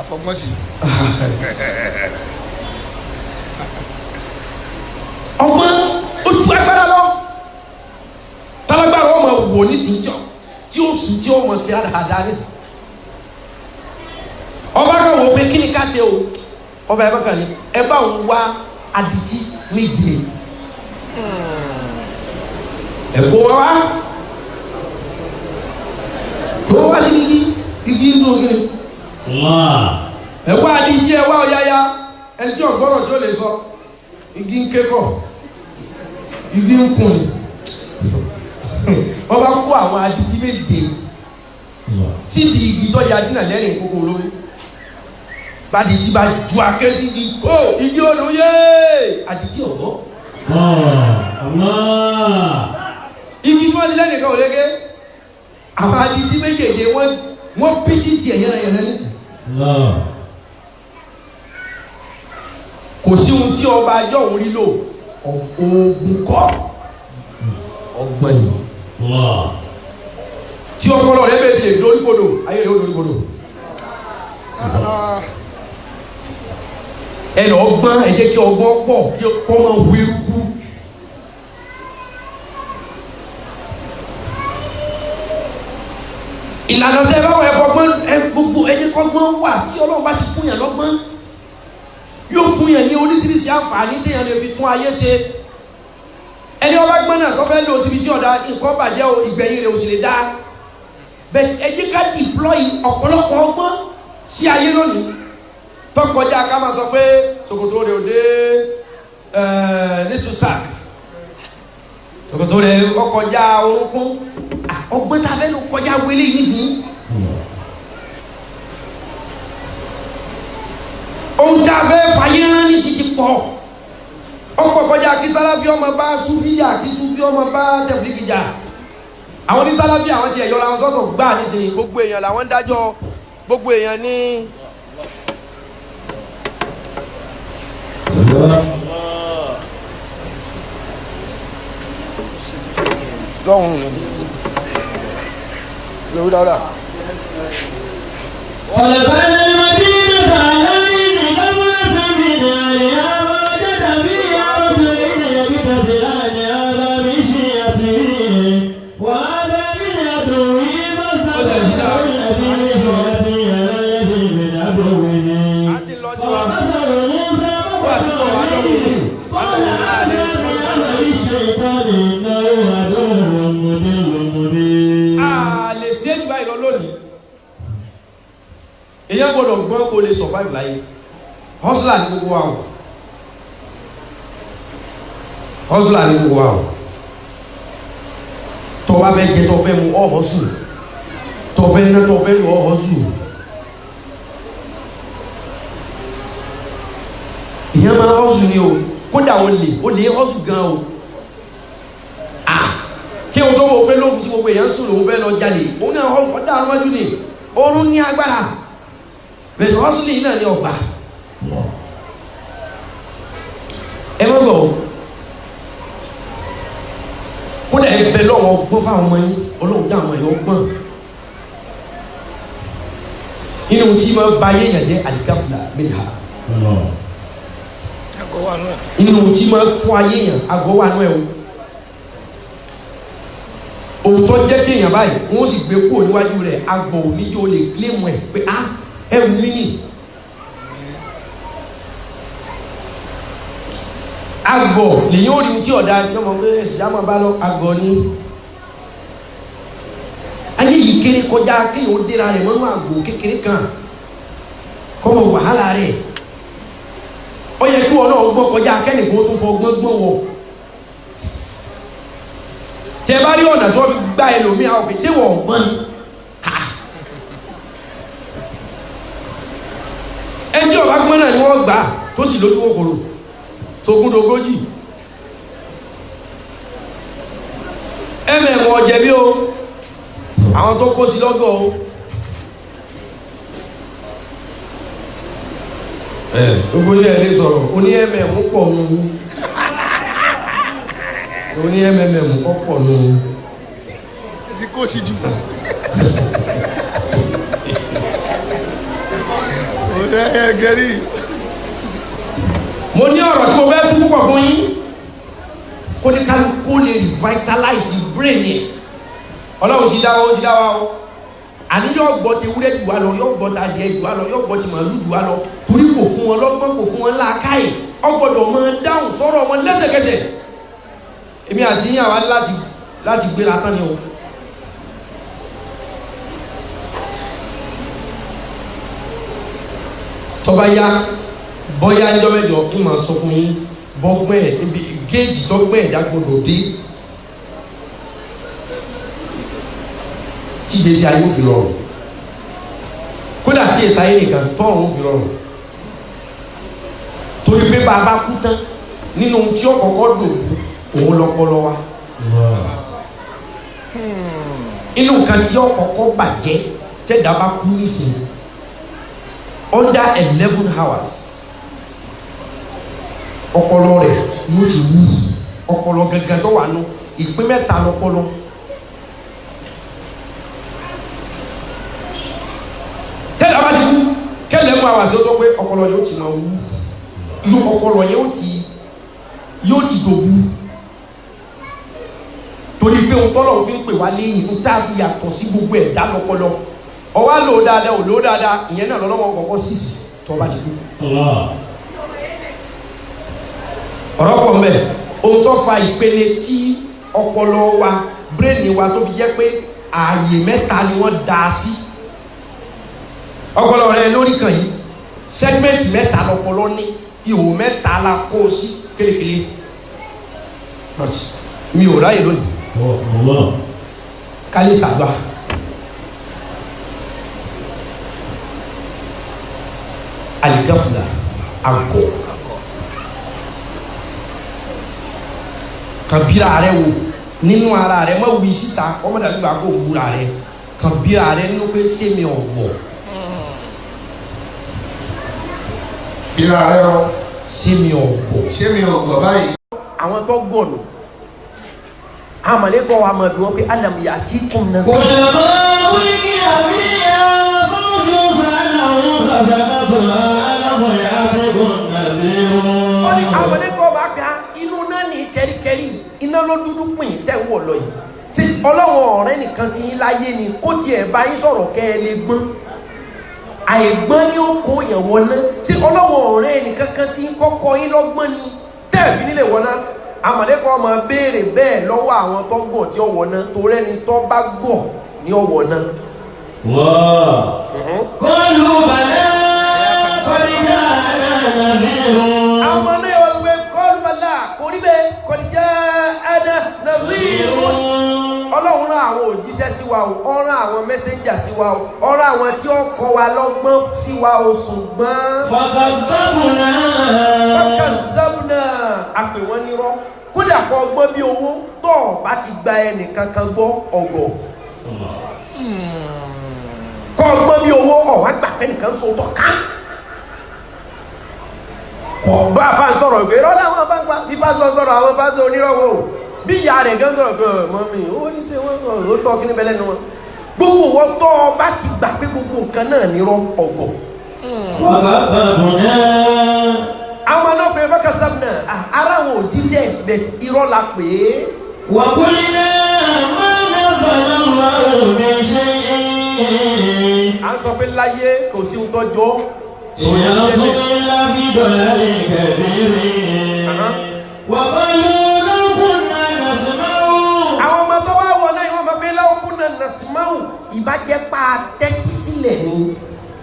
àfọmọ́sí ọmọ ojú agbára lọ tálágbára ọmọ wò ní síjọ tí ó sùn tí ó mọ̀ sí àdáadá ní ọba kan wò pé kí ni ká ṣe o ọba ẹ bá kàn ní ẹ bá òun wá adití méje ẹ̀kọ́ wá kó wá sí igi inú ògiri ẹ̀kọ́ adití ẹwà ọ̀yáyá ẹni tí ọ̀gbọ́rọ̀ tí ó lè sọ igi ń kékọ̀ igi ń kùn wọ́n bá kó àwọn adití méje síbi igi tó ya dínà lẹ́rìn kókó lórí bàdìtì bá ju akéésì di kó igi ònú yé àdìtì ọ̀gbọ́. igi tí wọ́n ti lẹ́nìkan ò léke àwọn adití méjèèjì wọ́n bí sísì ẹ̀yẹ́rẹ́yẹ́rẹ́ nísìn. kò sí ohun tí ọba ajọ́ òun rí lò oògùn kọ́ ọgbọ́n yìí tí ọpọlọ rẹ bẹ ti lè dorí kodò ayé rẹ ó dorí kodò. ẹ lọ gbọ́n ẹ jẹ́ kí ọgbọ́n pọ̀ kí ọkọ máa hu eruku. ìlànà tẹ báwo ẹ fọgbọ́n ẹ gbogbo ẹ jẹ́ kọ́gbọ́n wà tí Ọlọ́run bá ti fún yàn lọ́gbọ́n yóò fún yàn ní oríṣiríṣi àǹfààní téèyàn lè fi tún ayé ṣe. ẹni ọba gbọ́n náà tó fẹ́ lò síbi tí ọ̀dà nǹkan bàjẹ́ o ìgbẹ̀yìn rẹ̀ ò sì lè dá bẹ́ẹ̀ ẹ jẹ́ ká dìplọ́yì ọ̀pọ̀lọpọ̀ ọgbọ́n sí ayé lónìí tọkọjá ká máa sọ pé ṣòkòtò rẹ̀ ò dé nísùsàk ṣòkòtò rẹ̀ ọkọjá orúnkún ọgbọ́n tá a fẹ́ lò kọjá wọlé yìí nísìnyí. ohun tá a fẹ́ fàyè rán ní sí ti pọ̀ ọkọ̀ kọjá kí sálábí ọmọ bá súfìyà kí súfì ọmọ bá tẹ̀blígì jà àwọn ní sálábí àwọn ti ẹ̀yọ́ra wọn sọ́tọ̀ gbà nísìnyí gbogbo èèyàn làwọn ń dájọ́ gbogbo èèyàn ní. lọ́hùn lórí dáadáa. ولقد المدينة عليهم قبلة من أهلها ووجد فيها رجلين يقتتلان هذا من شيعته وهذا من عدوه فاستغفر الذي من شيعته على الذي من عدوه فقتل موسى وقتله قال هذا من عمل الشيطان إنه عدو مضل مبين gbọ́dọ̀ gbọ́n kó lè survive láyé hustler ní gbogbo wa o hustler ní gbogbo wa o tó bá fẹ́ jẹ tó fẹ́ mu ọ̀ hustle tó fẹ́ ná tó fẹ́ lọ ọ̀ hustle ìyẹn máa hustle ni o kódà o lè hustle gan o kí o tó wọ pé lóògùn tí gbogbo èèyàn sùn lòun fẹ́ lọ jalè òun náà ọ̀dà àrùnmájú ni oorun ní agbára bẹ̀rẹ̀ hustle yìí náà ní ọgbà ẹ má bọ̀ kódà ẹ bẹ lọ́wọ́ gbọ́n fáwọn ọmọ yín ọlọ́run dá àwọn ẹ̀yọ́ gbọ́n inú tí máa ba yé yàn jẹ́ àdìgáfìlà méjì ha inú tí máa fún ayé yàn àgọ́ wà nú ẹ̀ o òótọ́ jẹ́ kéèyàn báyìí wọ́n sì gbé kúrò níwájú rẹ̀ agbọ̀ oníjó lè kílèmù ẹ̀ pé ẹrù mi nì agbọ̀ lèyìn ó rí tí ọ̀dà yọmọ pé ṣìyàmọ̀ bá lọ agbọ̀ ni ayé yìí kéré kọjá kéèyàn ó déra rẹ̀ mọ́nú àgbò kékeré kan kọ́mọ wàhálà rẹ̀ ó yẹ kí wọn náà gbọ́ kọjá kẹ́nìkan tó fọ gbọ́ngbọ́n wọ tẹ bá rí ọ̀nà tó fi gbá ẹlòmíà ọ̀pẹ̀ tí wọ́n gbọ́n ẹjẹ́ ọ̀bá gbọ́n náà ni wọ́n gbà tó sì lójú kòkòrò sógúndógójì ọ̀jẹ̀ bí o àwọn tó kó sí lọ́gọ̀ o gbogbo ilé ẹ̀ lè sọ̀rọ̀ oní mm pọ̀ nù oní mm pọ̀ nù ti kó sí jù gẹ̀rí. mo ní ọ̀rọ̀ tí mo fẹ́ tún púpọ̀ fún yín kó ní kálukú lè revitalize brain yẹn ọlọ́run ti dá wa o àní yóò gbọ́ ti ewúrẹ́ jù wá lọ yóò gbọ́ ti adìẹ jù wá lọ yóò gbọ́ ti màálù jù wá lọ torí kò fún wọn lọ́gbọ́n kò fún wọn làákàyè ọgbọ́dọ̀ máa dáhùn sọ̀rọ̀ wọn lẹ́sẹ̀kẹsẹ̀ èmi àti yín àwa láti gbéra tán ni o. tọ́ba ya bọ́yá ẹjọ́ mẹ́jọ ń máa sọ fún yín bọ́gbọ́n ẹ̀ níbi géèjì tọ́gbọ́n ẹ̀dá gbọdọ̀ dé tí ìgbésí ayé òfin rọrùn kódà tí èsì ayé nìkan tọ́rùn òfin rọrùn torí pé bá a bá kú tán nínú tí ó kọ́kọ́ dòkú òun lọ́pọlọ wa inú nǹkan tí ó kọ́kọ́ bàjẹ́ tẹ́dá bá kú nísìnyí under 11 hours ọpọlọ rẹ̀ yóò ti wú ọpọlọ gẹ́gẹ́ tó wà nù ìpín mẹ́ta lọ́pọlọ tẹ́lẹ̀ bá ti wú kẹ́lẹ̀ mú àwọn àṣẹ tó pé ọpọlọ yóò ti máa wú inú ọpọlọ yóò ti dòwú torí pé ohun tọ́lọ̀ fi ń pè wá léyìn ń tá a fi yàtọ̀ sí gbogbo ẹ̀dá lọ́pọlọ ọwá lò dáadáa ò lò dáadáa ìyẹn náà lọ́wọ́ kọ̀ọ̀kan sísì tó bá ti kú. ọ̀rọ̀ pọ̀ mbẹ́ ohun tó fa ìpele tí ọpọlọ wa bírèèni wa tó fi jẹ́ pé ààyè mẹ́ta ni wọ́n dá a sí. ọpọlọ rẹ lórí kan yìí sẹ́gmẹ́ǹtì mẹ́ta lọpọlọ ní ihò mẹ́ta la kó o sí kélékélé. mi ò ráyè lónìí. kálí sàgbà. aligafula agọ kan bira rẹ wo nínú ara rẹ ma wí síta ọmọ dàbí gba kó wúra rẹ kan bira rẹ nínú pé sẹmi ọgbọ bira rẹ o sẹmi ọgbọ báyìí. àwọn tó gọ̀nù amalekọ wa ma bí wọn pé alamu yà tí kùn náà. kò lè bá wí ní àbí ẹ̀ fọ́jú sálà òun kàfẹ́ àwọn ẹ̀kọ́ bá gba inú náà ní kẹ́ríkẹ́rí iná ló dúdú pín tẹ̀ wọ̀ lọ yìí tí ọlọ́wọ́n ọ̀rẹ́ nìkan sí yín láyé ni kó tiẹ̀ bá yín sọ̀rọ̀ kẹ́ ẹ lè gbọ́n àìgbọ́n ni ó kó yẹn wọná tí ọlọ́wọ́n ọ̀rẹ́ nìkan kan sí kọ́kọ́ yín lọ́gbọ́n ni tẹ́ẹ̀fì nílé wọná àmọ̀lẹ́kọ̀ ọmọ béèrè bẹ́ẹ̀ lọ́wọ́ àwọn tó gọ̀ tí ó wọná torí ẹni tó bá gọ̀ ni ó wọná. kọ́lù bàlẹ́. نذير àwọn ọmọ náà wọ́n gbé kọ́ọ̀lù bàlá kò rí bẹ́ẹ̀ kọ́ọ̀lù jẹ́ ẹ̀dá nàzír. ọlọ́run rán àwọn òjíṣẹ́ sí wa o ọ̀rán àwọn mẹ́sẹ́njà sí wa o ọ̀rán àwọn tí ó kọ́ wa lọ́gbọ́n sí wa o ṣùgbọ́n. fọkànzábùnà àpè wọn nírọ́ kódà kọ́ ọgbọ́n bí owó tó o bá ti gba ẹnìkan kan gbọ́ ọ̀gọ̀. kọ́ ọgbọ́n bí owó ọ̀wá gbà ẹnìkan so tọ́ ká. kọ̀ bá a bá ń sọ̀rọ̀ ìgbé rọ́ láwọn bá ń gbà bí bá sọ̀rọ̀ àwọn bá sọ onírọ̀wọ́ bí ìyá rẹ̀ gán sọ̀rọ̀ pé mọ́mí ó ní ṣe wọ́n sọ̀rọ̀ ó tọ́ kí ní bẹ́lẹ́ nu wọn. gbogbo wọn tó o bá ti gbà pé gbogbo nǹkan náà nírọ́ ọ̀gọ̀. àwọn náà pè é bá kásám náà ara wọn ò díṣẹ́ ẹ̀sìbẹ̀tì irọ́ la pè é. وقلنا ما نزل الله من شيء à ń sọ pé láyé kò sí ohun tó jọ. ينظر إلا بضلال كبير وقالوا لو كنا نسمع àwọn ọmọ tó bá wọ náà ìwọ̀n máa pé láwọn kúnnà nàṣìmáwù ìbàjẹ́ pa tẹ́tí sílẹ̀ ni.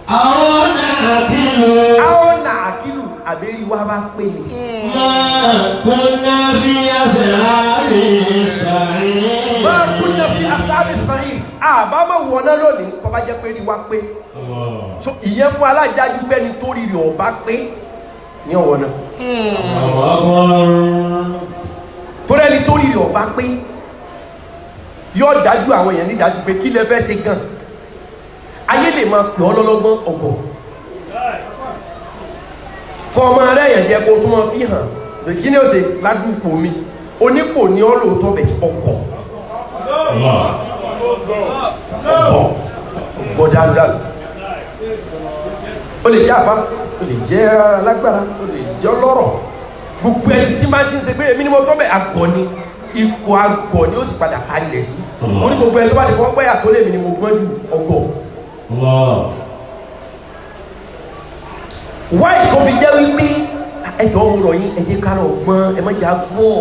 أو نعقل àwọn nàákìlù àbẹ́rí wa bá pè ní. ما كنا في أصحاب السعير máa kúnnà fi asábì sàn-ín àbámọ̀ wọ̀nà lónìí kọ́ bá jẹ́ pé rí wa pé. so ìyẹn fún alájájú bẹ́ẹ̀ ni torí rẹ̀ ọba pé ní ọ̀wọ́ náà. torí ẹni torí rẹ̀ ọba pé yóò dájú àwọn èèyàn ní dájú pé kí lẹ fẹ́ ṣe gan ayé lè máa pè ọ́ lọ́lọ́gbọ́n ọ̀gọ̀ kọ́ ọmọ rẹ̀ yẹn jẹ́ kó tún wọn fi hàn kí ni ó ṣe ládùúgbò mi onípò ní ọ́ lóòótọ́ bẹ̀ ọ̀gọ̀ ọ̀gọ̀ dáadáa o lè jẹ́ àfa o lè jẹ́ alágbára o lè jẹ́ ọlọ́rọ̀ gbogbo ẹni tí máa ti ń ṣe pé èmi ni mo tọ́ bẹ̀ àgọ̀ ni ipò àgọ̀ ni ó sì padà parí rẹ̀ sí o ní gbogbo ẹni tó bá ti fọwọ́ pẹ́yà tó lè mi ni mo gbọ́n ju ọ̀gọ̀. wáyé tó fi jẹ́ wípé ẹjọ́ ń rọ̀ yín ẹjẹ́ ká lọ gbọ́n ẹ má jà gbọ́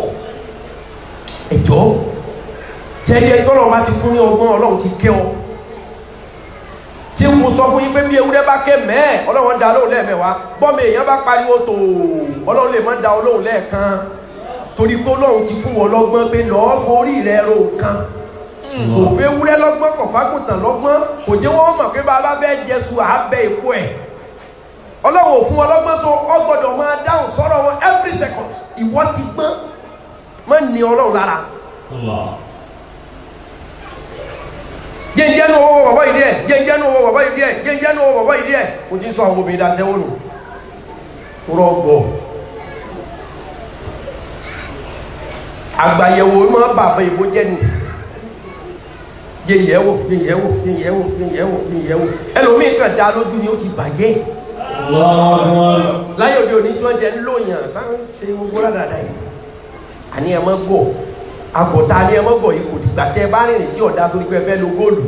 ẹjọ́ tí ẹjẹ́ tọ́lọ́ bá ti fún ní ọgbọ́n ọlọ́run ti kẹ́ ọ tí mo sọ fún yín pé bí ewúrẹ́ bá ké mẹ́ẹ̀ ọlọ́run dá lóhùn lẹ́ẹ̀mẹ́wàá bọ́mọ èèyàn bá pariwo tó ọlọ́run lè má dá olóhùn lẹ́ẹ̀kan torí pé ọlọ́run ti fún wọn lọ́gbọ́n pé lọ́ọ́ forí rẹ̀ ro kan kò fẹ́ ewúrẹ́ lọ́gbọ́n kò fágùntàn lọ́gbọ́n kò jẹ́ wọ́n mọ̀ pé bàbá bẹ́ẹ̀ jẹ́sù àbẹ́ èkó ẹ̀ ọlọ́run ò fún wọn lọ́gbọ́n so ọ gbọ́dọ̀ máa dáhùn sọ́rọ̀ wọn every second ìwọ ti gbọ́n má ní ọlọ́run lára. jẹ́njẹ́ ní owó bàbá yìí díẹ̀ jẹ́njẹ́ ní owó bàbá yìí díẹ̀ jẹ́njẹ́ ní owó bàbá yìí díẹ̀ o ti ń sọ àwọn obìnrin dasẹ́wó nù rọgbọ̀ àgbàyẹ̀wò máa bàbá ìbò jẹ́ ni yẹ̀yẹ̀wò yẹ̀yẹ̀wò yẹ̀yẹ̀wò yẹ̀yẹ̀wò yẹ̀yẹ̀wò ẹlòmíì kan dá lójú ni ó ti bàjẹ́ láyé òde òní tí wọ́n jẹ́ ń lóyàn táwọn ṣe gbogbo rádàdà yìí àní ẹ̀ mọ́ gọ̀ àbọ̀tá ní ẹ mọ́gọ̀ yìí kò dìgbà tẹ́ bá rìnrìn tí ọ̀dá torí pé ẹ fẹ́ lo góòlù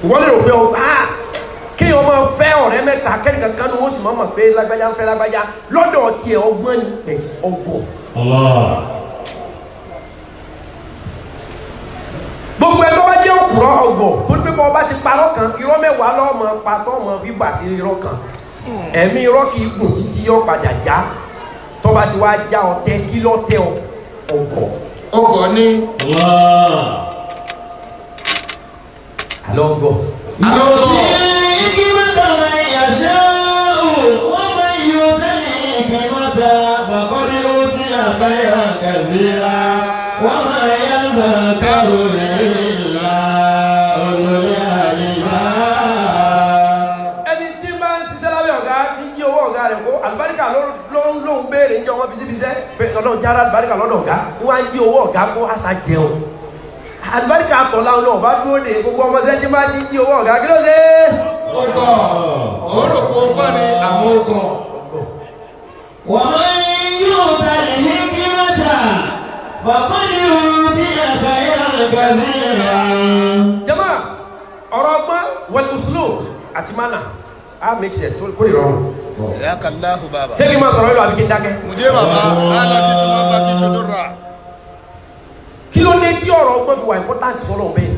wọ́n lè rò pé ọba kí ọmọ fẹ́ ọ̀rẹ́ mẹ́ta kẹ́nìkan kan ní wọ́n sì mọ̀ pé lágbájá ń fẹ́ lágbájá lọ́dọ̀ tiẹ̀ ọgbọ́n ní pẹ̀tì ọgọ̀ gbogbo ẹ̀ tó bá jẹ́ òpùrọ̀ ọgọ̀ torí pé bọ́ ọba ti parọ́ kan irọ́ mẹ́wàá lọ́mọ patọ́ ọmọ bíbà sí irọ́ kan ẹ̀mí irọ́ kì í gùn títí yọ padà já tó bá ti wá já ọtẹ kí lọ́tẹ ọ ọgọ̀ ní alọ́gọ̀ alọ́gọ̀ igi mẹ́ta máa yàṣẹ́ wọ́n máa yọ sẹ́yìn igi mẹ́ta bàkọ́rí ó ti àbáyà kàzíra wọ́n máa yá bàkárò nílá olórí àlìbá. ẹni tí máa ń ṣiṣẹ́ lábẹ́ ọ̀gá tí ń yí owó ọ̀gá rẹ̀ kó àlùbáríkà lóhun béèrè níjọ wọn fi síbi iṣẹ́ pé ọlọ́run jára àlùbáríkà lọ́dọ̀ ọ̀gá wọ́n á yí owó ọ̀gá kó àṣà jẹun àlùbáríkà àtọ̀lá náà bá dúró lè gbogbo ọmọ sẹ́jí máa ń yí owó ọ̀gá kí ló ṣe. ọgọ̀ òórò kó gbọ́ ni àwọn ọgọ̀. wọ́n máa ń yóò tẹ̀lé ní kí mẹ́ta bàbá ni òun ti àgbáyé àgbàzíra. jama ọ̀rọ̀ ọgbọ́n wal uslub àti mana a make sure tó kó ìrọ̀rùn. Yakallahu baba. ṣé kí n máa sọ̀rọ̀ ìlú àbí kí n dákẹ́. Mujhe baba ala kitu mamba kitu durra. kí ló dé tí ọ̀rọ̀ ọgbọ́n fi wà important sọ́lọ̀ bẹ́ẹ̀.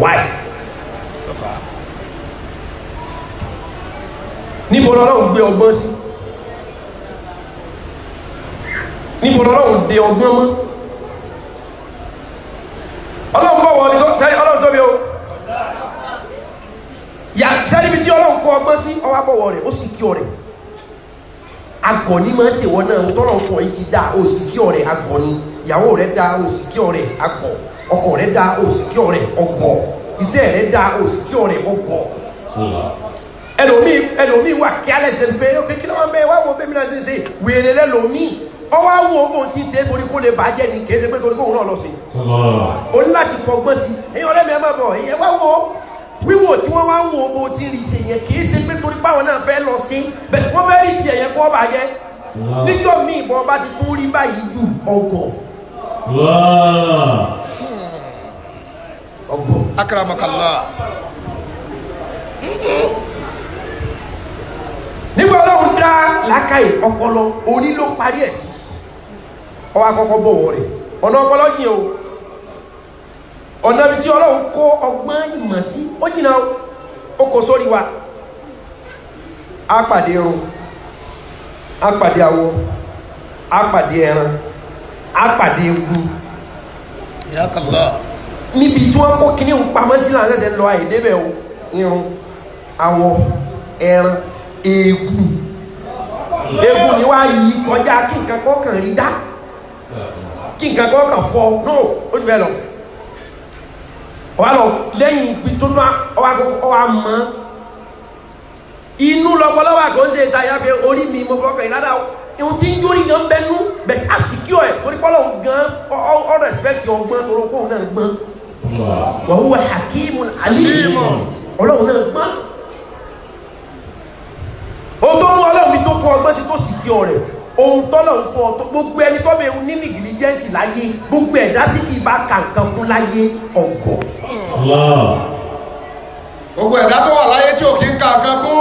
why. níbo lọ́lọ́run gbé ọgbọ́n sí níbo lọ́lọ́run dé ọgbọ́n mọ́ ọlọ́run bọ̀ wọ́n ni sẹ́yìn ọlọ́run tóbi o yà sẹ́yìn bí tí ọlọ́run kọ ọgbọ́n sí ọwọ́ bọ̀wọ̀ rẹ̀ ó sì kí ọ̀rẹ́ agọ̀ ní máa ń ṣèwọ́ náà tọ́lọ̀ fún ọ ti dá ó sì kí ọ̀rẹ́ agọ̀ ni ìyàwó rẹ̀ dá ó sì kí ọ̀rẹ́ agọ̀ ọkọ rẹ̀ dá ó sì kí ọ̀rẹ́ ọgọ̀ iṣẹ́ rẹ̀ dá ó sì kí ọ̀rẹ́ ọgọ̀ ẹlòmíì wà kí alẹ́ ṣe pé ó kékeré wọn bẹ́ẹ̀ wá wo bẹ́ẹ̀ mi náà ṣe wèrè lẹ́lòmíì ọwọ́ àwọn ogun ti ṣe torí kó lè bàjẹ́ ni kì í ṣe pé torí kóhun náà lọ sí o ní láti fọgbọ́n sí ẹ̀yin ọ̀rẹ́ mi ẹ má bọ̀ ẹ̀yẹ wá wo wíwò tí wọ́n wá ń wo bó ti rí ṣe yẹn kì í ṣe pé torí báwọn náà fẹ́ lọ sí bẹ́ẹ̀ wọ́n fẹ́ rí tiẹ̀ yẹn kó bàjẹ́ níjọ́ míì bọ́ bá ti tún rí báyìí ju ọgọ̀ akramakallah nígbà ọlọ́run dá làákàyè ọpọlọ orí ló parí ẹ̀ sí ọwọ́ akọ́kọ́ bọ̀wọ̀ rẹ̀ ọ̀nà ọpọlọ jìn o ọ̀nà ibi tí ọlọ́run kó ọgbọ́n ìmọ̀ sí ó jìnà ó kó sórí wa á pàdé irun á pàdé awọ á pàdé ẹran á pàdé egun yakallah níbi tí wọ́n kó kíní ń pamọ́ sí láàrín ẹsẹ̀ lọ àìdébẹ̀ o irun awọ ẹran egun ni wá yìí kọjá kí nǹkan kọ́kàn rí dá kí nǹkan kọ́kàn fọ no ó ti bẹ́ẹ̀ lọ ọwá lọ lẹ́yìn ibi tó ná ọwá mọ́ inú lọ́pọ̀lọ́wà kò ń ṣe ìtayà pé orí mi mo fọ́kàn ìlàdà ihun tí ń jórí gan bẹnu bẹ̀tí àsìkíọ̀ ẹ̀ torí pọ́lọ̀ gan ọ́ rẹ̀spẹ̀tì ọgbọ́n tó rọ́pọ̀ náà gbọ́n wa huwa hakimun alim ọlọ́run náà gbọ́n ohun tó mú ọlọ́run tó kọ ọgbọ́n sí tó sì kí ọ̀rẹ́ ohun tọ́lọ̀ ń fọ́ gbogbo ẹni tó bẹ̀rù ní nìgìlíjẹ́nsì láyé gbogbo ẹ̀dá tí kì í bá kàǹkan kún láyé ọ̀gọ̀ gbogbo ẹ̀dá tó wà láyé tí ò kí ń kàǹkan kún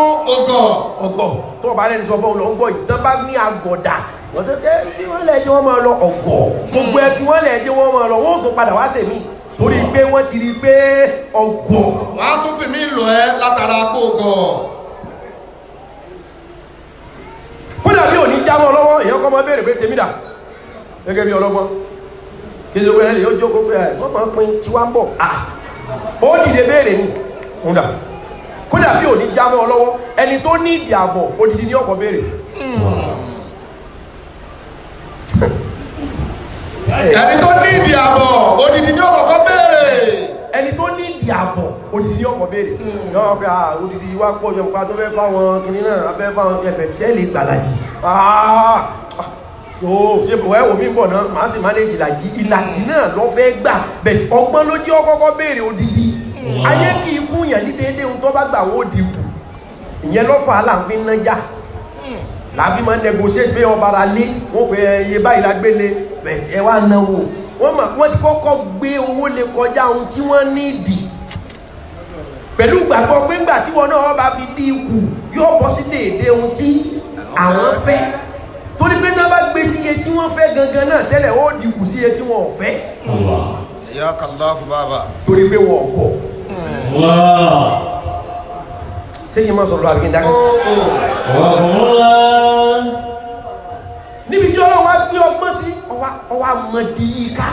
ọ̀gọ̀ tó bá rẹ̀ ní sọ fún ọlọ́run gbọ́ yìí tán bá ní àgọ̀dà wọ́n tó kẹ́ bí wọ́n lẹ̀ jẹ́ wọ́n máa lọ ọ̀gọ̀ gbogbo ẹ̀fí wọ́n lẹ̀ jẹ́ wọ́n máa lọ wọ́n tó padà wá sèmí torí pé wọ́n ti rí pé ọ̀gọ̀ wọ́n á tún fi mí lọ ẹ́ látara kó gọ̀ kódà bí òní jámọ́ lọ́wọ́ èèyàn kọ́ mọ́ béèrè pé tèmi dà gẹ́gẹ́ bí ọlọ́gbọ́n kí ṣe wẹ́rẹ́ lè ó jókòó pé ẹ̀ wọ́n máa ń pín tí wá ń bọ̀ ó dìde béèrè ní ọ̀dà kódà bí òní jámọ́ lọ́wọ́ ẹni tó ní ìdí àbọ̀ odidi ní ọkọ̀ béèrè ẹni tó ní ìdí àbọ̀ odidi ní ọkọ̀ béèrè ẹni tó ní ìdí àbọ̀ odidi ní ọkọ̀ béèrè yọ́ pé odidi wá pọ̀ yọ pa tó fẹ́ fáwọn kìnnì náà abẹ́ fáwọn ẹ̀fẹ̀ tí ẹ lè gbàlàjì yóò ṣe bọ̀ ẹ̀wò mi bọ̀ náà máa sì máa lè ìlàjì náà lọ fẹ́ gbà bẹ̀tì ọgbọ́n ló jẹ́ ọkọ́kọ́ béèrè odidi ayé kì í fún yàn ní déédéé ohun tó bá gbà wó dìbò ìyẹn lọ́fà aláàfin nájà láàbí máa ń negotiate pé ọba ara lé wọ́n pè iye báyìí la gbélé bẹ̀tì ẹ wá náwó wọ́n ti kọ́kọ́ gbé owó lè kọjá ohun tí wọ́n ní ìdí pẹ̀lú gbàgbọ́ pé ńgbà tí wọn náà bá fi dí ikù yóò bọ́ sí déédéé ohun tí àwọn fẹ́ torí pé náà bá gbé sí iye tí wọ́n fẹ́ gangan náà tẹ́lẹ̀ ó dìkù sí iye tí wọ́n ò fẹ́ yakallah fún bàbá torí pé wọ́n ọ̀pọ̀ ṣé kí n máa sọ̀rọ̀ àbíkí dákẹ́ níbi tí ọlọ́wọ́ gbé ọgbọ́n sí ọwá mọ̀dí yìí ká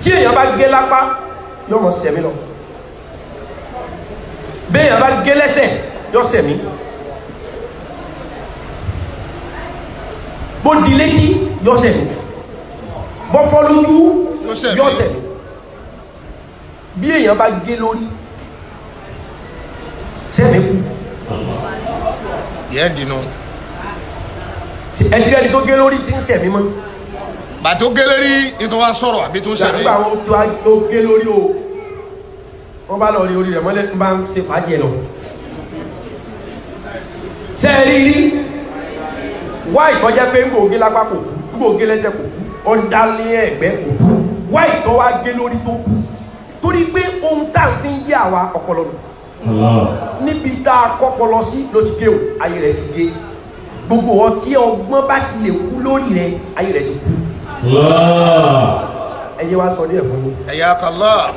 tí èèyàn bá gé lápá yóò mọ̀ sẹ̀mí lọ bí èèyàn bá gé lẹ́sẹ̀ yóò sẹ̀mí bó di létí yóò sẹ̀mí bó fọ́ lójú yóò sẹ̀mí bí èèyàn bá gé lórí sẹ́mi kú yẹn dínú ẹtí rẹ́ni tó gé lórí tí ń sẹ̀mí mọ́ bàtó gé lórí nítorí wá sọ̀rọ̀ àbí tó ń sẹ̀mí nígbà wọn tó gé lórí o wọ́n bá lọ rí orí rẹ̀ mọ́lẹ̀ ń bá ń ṣe fàájì ẹ̀ lọ sẹ́ẹ̀rí rí wá ìtọ́jẹ́ pé ń gbòógé lápá kò kú ń gbòógé lẹ́sẹ̀ kò kú ó ń dá ní ẹ̀gbẹ́ kò kú wá ìtọ́ wá gé lórí tó kú torí pé ohun tá à ń fi ń jẹ́ àwa ọpọlọ nù níbi tá a kọ́pọlọ sí ló ti gé o ayé rẹ̀ ti gé gbogbo ọtí ọgbọ́n bá ti lè kú lórí rẹ̀ ayé rẹ̀ ti kú ẹ jẹ́ wá sọ díẹ̀ fún yín yakallah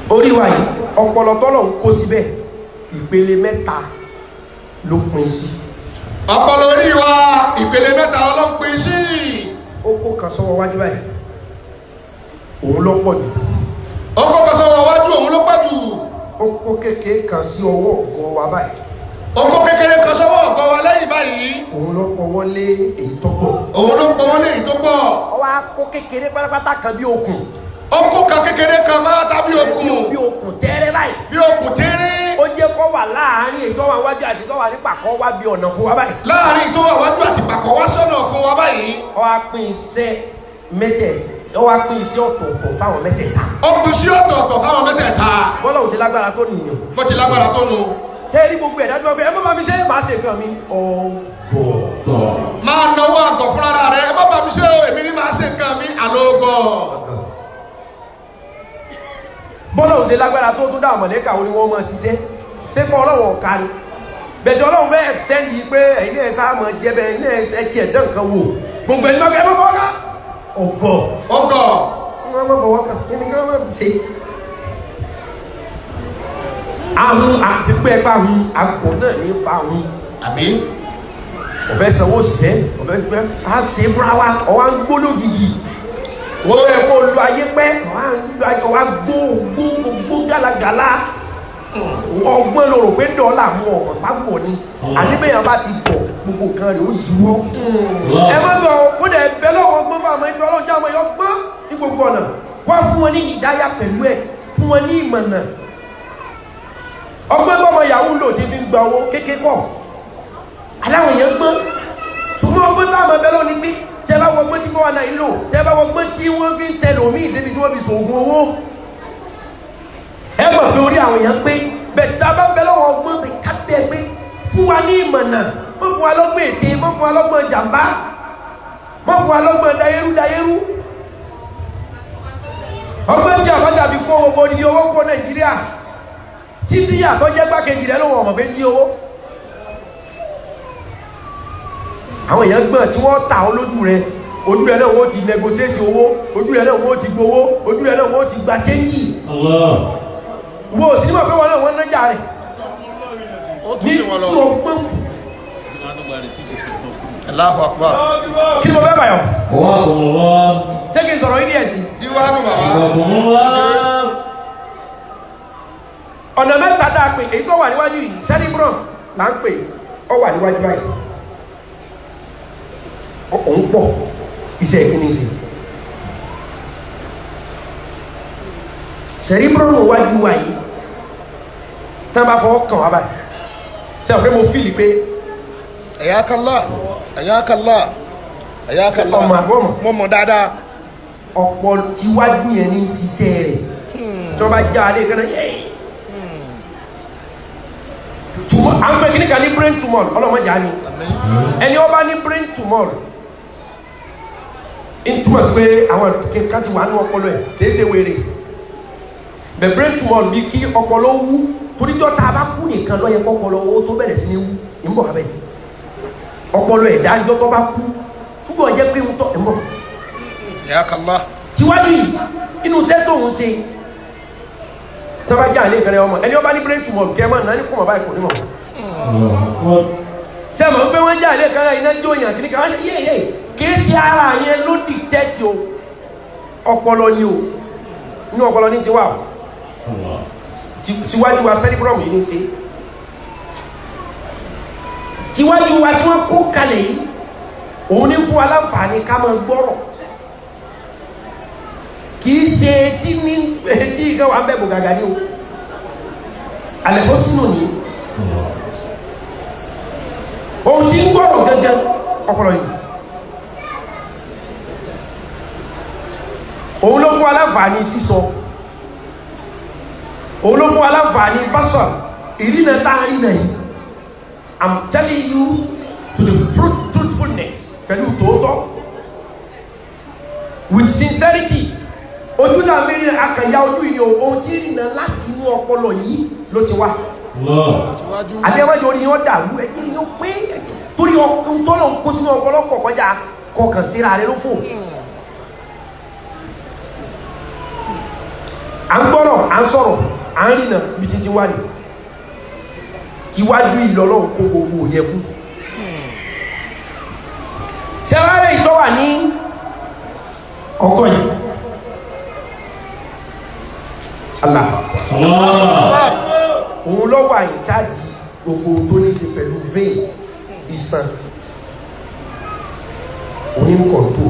orí wa yìí ọpọlọ tọ́lọ̀ ń kó síbẹ̀ ìpele mẹ́ta ló pín sí. ọpọlọ orí wa ìpele mẹ́ta ló pín sí. ó kó kan sọ́wọ́ wájú báyìí òun ló pọ̀ jù. ó kó kan sọ́wọ́ wájú òun ló pọ̀ jù. ó kó kékeré kan sí ọwọ́ ọ̀gọ́ wa báyìí. ó kó kékeré kan sọ́wọ́ ọ̀gọ́ wa lẹ́yìn báyìí. òun ló pọwọ́ lé èyí tó pọ̀. òun ló pọwọ́ lé èyí tó pọ̀. ó wá kó kékeré pátápátá kan bí okùn. ó kó kan kékeré kan máa ta bí okùn. bí okùn tẹ́rẹ́ báyìí. bí okùn tẹ́rẹ́. ó jẹ́ kó wà láàárín èyí tó wà wájú àti tó wà ní pàkọ́ wá bí ọ̀nà fún wa báyìí. láàárín tó wà wájú àti pàkọ́ wá sọ́nà fún wa báyìí. ó wá pín iṣẹ́ ó wá pín iṣẹ́ ọ̀tọ̀ọ̀tọ̀ fáwọn mẹ́tẹ̀ẹ̀ta. ó pín iṣẹ́ ọ̀tọ̀ọ̀tọ̀ fáwọn mẹ́tẹ̀ẹ̀ta. bọ́lá ò ṣe lágbára tó nìyẹn. bó ti lágbára tó nu. ṣé rí gbogbo ẹ̀dá tí wọ́n fi ẹ má bá mi ṣe máa ṣe nǹkan mi. máa náwó àgọ̀ fúnra rẹ ẹ má bá mi ṣe o èmi ní máa ṣe nǹkan mi àlógọ̀. bọ́lá ò ṣe lágbára tó tún dá àmọ̀lẹ́kà wo ni wọ́n mọ̀ ṣiṣẹ́ ṣé kọ́ ọlọ́run ọ̀ka ni bẹ̀tẹ̀ ọlọ́run fẹ́ extend yìí pé ẹ̀yin náà sáà mọ̀ jẹ́ bẹ́ẹ̀ ẹ̀yin náà ẹ̀ tiẹ̀ dán nǹkan wò gbogbo ẹ̀yin lọ́kẹ́ ẹ̀ má fọwọ́ ká ọ̀gọ̀ wọ́n má fọwọ́ ká kí ni kí wọ́n má ṣe. ahun àti pé ẹ bá hun àgọ̀ náà ní fa hun. àbí. ọ̀fẹ́ sanwó ṣiṣẹ́ ọ̀fẹ́ gbẹ́ á ṣe fúnra wa ọ̀wá ń gbó lógìgì wọ́n yẹ kó lu ayé pẹ́ ọ̀wá gbó gàlagàla ọgbọ́n ló rò pé dọ́là mú ọmọ pápọ̀ ni àníbẹ̀yàn bá ti bọ̀ gbogbo kan rẹ̀ ó yíwọ́. ẹ má bọ̀ kó dẹ̀ bẹ́ lọ́wọ́ gbọ́n fún àmọ́ ìjọ ọlọ́jà ọmọ yọ gbọ́n ní gbogbo ọ̀nà wá fún wọn ní ìdáyà pẹ̀lú ẹ̀ fún wọn ní ìmọ̀nà. ọgbọ́n bọ́mọ yahoo lò ti fi gba owó kékeré kọ̀ aláwọ̀ yẹn gbọ́n ṣùgbọ́n ọgbọ́n táwọn ọmọ bẹ́ẹ̀ lọ ní pé tẹ́ bá wọgbọ́n tí wọ́n wà náà ìlò tẹ́ bá wọgbọ́n tí wọ́n fi ń tẹ̀lé omi ìdébi tí wọ́n fi sògùn owó ẹ mọ̀ pé orí àwọn èèyàn pé bẹ́ẹ̀ tá a bá bẹ́ lọ́wọ́ ọgbọ́n mi ká bẹ́ẹ̀ pé fún wa ní ìmọ̀nà mọ̀ fún wa lọ́gbọ́n ète mọ̀ fún wa lọ́gbọ́n jàmbá mọ̀ fún wa lọ́gbọ́n dayérú ọgbọ́n tí àbájá fi kó owó ní owó kó Nàìjíríà tí díyà tó jẹ́ gbákejì rẹ̀ lọ́wọ́ ọmọ bẹ́ẹ̀ ní owó àwọn èèyàn gbọ́n tí wọ́n ta ọ lójú rẹ̀ ojú rẹ̀ náà wọ́n ti negotiate owó ojú rẹ̀ náà wọ́n ti gbowó ojú rẹ̀ náà wọ́n ti gba chẹ́ńjì wo sí nígbà pé wọn náà wọ́n nájà rẹ̀ ní tí o gbọ́n. Allahu Akbar. kí ni mo fẹ́ bàyọ̀. ṣé kí n sọ̀rọ̀ yín díẹ̀ sí. díwánu bàbá. ọ̀nà mẹ́ta tá a pè èyí tó wà níwájú yìí cerebrum là ń pè ọ wà níwájú báyìí òun pọ̀ iṣẹ́ ìkíni sí cerebrum wájú wa yìí tí wọ́n bá fọwọ́ kàn wá báyìí ṣe àwọn pé mo fíìlì pé ẹ̀yákàlá ọmọ àbọ̀mọ̀ mo mọ̀ dáadáa. ọ̀pọ̀ tíwájú yẹn ní ṣiṣẹ́ rẹ̀ tí wọ́n bá já alẹ́ kan náà yẹ́ tumor àwọn pé kíní kan ní brain tumor ọlọ́mọdé á ní ẹni wọ́n bá ní brain tumor in túmọ̀ sí pé àwọn kankan ti wà ní ọpọlọ ẹ̀ kìí ṣe wèrè bẹ̀ brain tumor bí kí ọpọlọ wú toríjọ́ tá a bá kú nìkan ló yẹ kó ọpọlọ owó tó bẹ̀rẹ̀ sí ní wú ń bọ̀ abẹ́ ọpọlọ ẹ̀dá ìjọ tó bá kú púpọ̀ jẹ́ pé ń tọ́ ẹ̀ mọ̀ ẹ̀yákàlá. tiwájú yìí inú iṣẹ́ tó ń ṣe tó bá já àlẹ́ ìkẹrẹ ọmọ ẹni ọba ní brain tumor kẹ́ mọ́ náà ní kùmọ̀ báyìí kò ní mọ̀ ṣe mọ̀ pé wọ́n já àlẹ́ ìkẹrẹ iná jó yàn kìíní kan yéyé kìí ṣe ara yẹn ló dìtẹ́tì o ọpọlọ ni o inú ọpọlọ ní tiwa o tiwájú wa cerebrum yìí ní ṣe tiwájú wa tí wọ́n kó kalẹ̀ yìí òun ní fún wa láǹfààní ká máa gbọ́rọ̀ kìí ṣe etí ní etí ìgbà wà ń bẹ̀ bò gàgà ní o àlẹ́kọ́ sínú ní ohun tí ń gbọ́rọ̀ gẹ́gẹ́ ọpọlọ yìí òun ló fún aláǹfààní sísọ òun ló fún aláǹfààní básọ ìrìnà táàrínà yìí I'm telling you to the truthfulness pẹ̀lú tòótọ́ with sincerity ojú náà mẹ́rin akànyà ojú yìí ohun tí ìrìnà láti inú ọpọlọ yìí ló ti wá adéwájú orí yóò dàrú ẹ̀jẹ̀ ni yóò pé torí ohun tó lọ kó sínú ọ̀pọ̀lọpọ̀ kọjá kọkàn síra rẹ ló fò à ń gbọ́rọ̀ à ń sọ̀rọ̀ à ń rìnà bí títí wá ní tíwájú ìlọ́lọ́run kó gbogbo yẹ fún ṣẹ́wárẹ̀ ìtọ́ wà ní ọkọ̀ yìí Allah òun ló wà in charge gbogbo tó ní ṣe pẹ̀lú vein ìsàn onímọ̀kọ̀ntó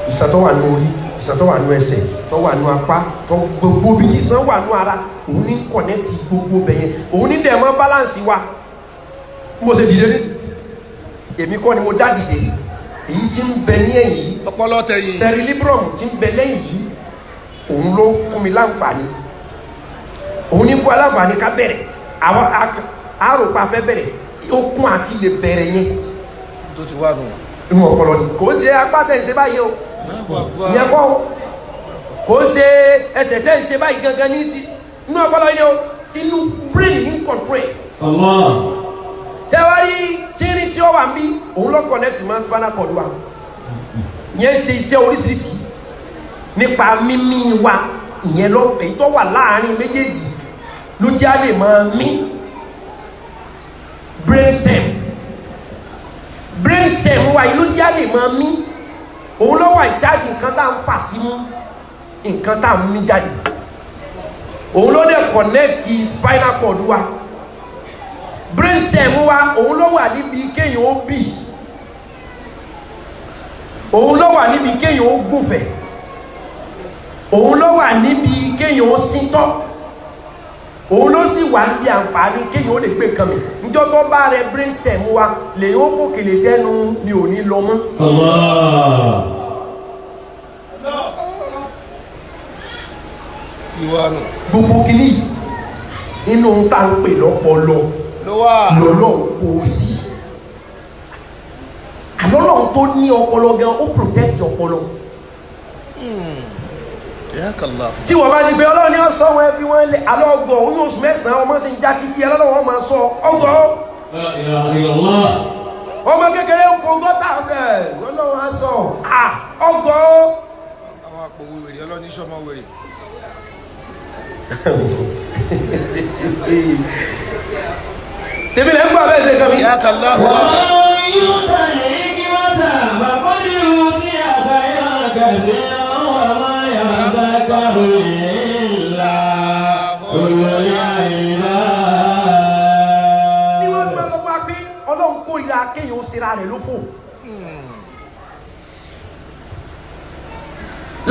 ìsàn tó wà ní orí ìsàn tó wà ní ẹsẹ̀ tó wà ní apá tó gbogbo bí tí ìsàn wà ní ara òun ní kọ̀nẹ́tì gbogbo bẹ̀yẹn òun ní dẹ̀mọ́ balance wa mo ṣe dìde ní èmi kọ́ ni mo dá dìde èyí tí ń bẹ ní ẹ̀yìn ọpọlọ tẹ̀yìn cerebellum tí ń bẹ lẹ́yìn yìí òun ló fún mi láǹfààní òun ní fún aláǹfààní ká bẹ̀rẹ̀ àwọn àròpá fẹ́ bẹ̀rẹ̀ okun àti lè bẹ̀rẹ̀ yẹn tó ti wà nù inú ọpọlọ ni kò ṣe apá tẹ̀ ń ṣe báyìí o ìyẹn kọ́ kò ṣe ẹsẹ̀ tẹ̀ ń ṣe báyìí gangan ní sí inú ọpọlọ yẹn o inú brain ní control ṣé wá rí tíírín tí ó wà ń bí òun ló connect mọ́ spinal cord wa ìyẹn ṣe iṣẹ́ oríṣiríṣi nípa mímí wa ìyẹn ló èyí tó wà láàárín méjèèjì ló jẹ́ á lè máa mí brainstem wa yìí ló jẹ́ á lè máa mí òun ló wà ìjáde nǹkan tá à ń fà sí mú nǹkan tá à ń mí jáde òun ló dẹ̀ connect spinal cord wa brainstem wa òun ló wà níbi kéèyàn ó bì òun ló wà níbi kéèyàn ó gùnfẹ̀ òun ló wà níbi kéèyàn ó síntọ́ òun ló sì wà níbi àǹfààní kéèyàn ó lè gbé nǹkan mi níjọ́ tó bá rẹ brainstem wa lèyìn ó fòkèlè sẹ́nu mi ò ní lọ mọ́. gbogbo kìíní inú tá ń pè lọ́pọlọ lọ́lọ́ kò sí àlọ́lọ́ tó ní ọpọlọ gan ó protect ọpọlọ tí wọ́n bá ní pé ọlọ́run ní ọ̀sọ́ wọn ẹbí wọn lé alọ́gọ̀ oyún oṣù mẹ́sàn-án ọmọ sì ń já títí ẹlọ́lọ́wọ́ máa sọ ọgọ́ ọmọ kékeré ń fo gọ́tà bẹ́ẹ̀ lọ́lọ́wọ́ á sọ ọgọ́ àwọn àpòwò wèrè ọlọ́ni sọmọ wèrè tèmi lẹ́ ń gbọ́ abẹ́ ṣe kàmí. wọ́n yóò tẹ̀lé kí wọ́n tà bàbá ní ìlú ní àgbáyé àgbàdé àwọn ọmọ yàrá kàwé ńlá olóyè àyíká. ní wọ́n gbọ́ lọ́pọ̀ pé ọlọ́run kórìíra kéèyàn ó ṣera rẹ̀ ló fò.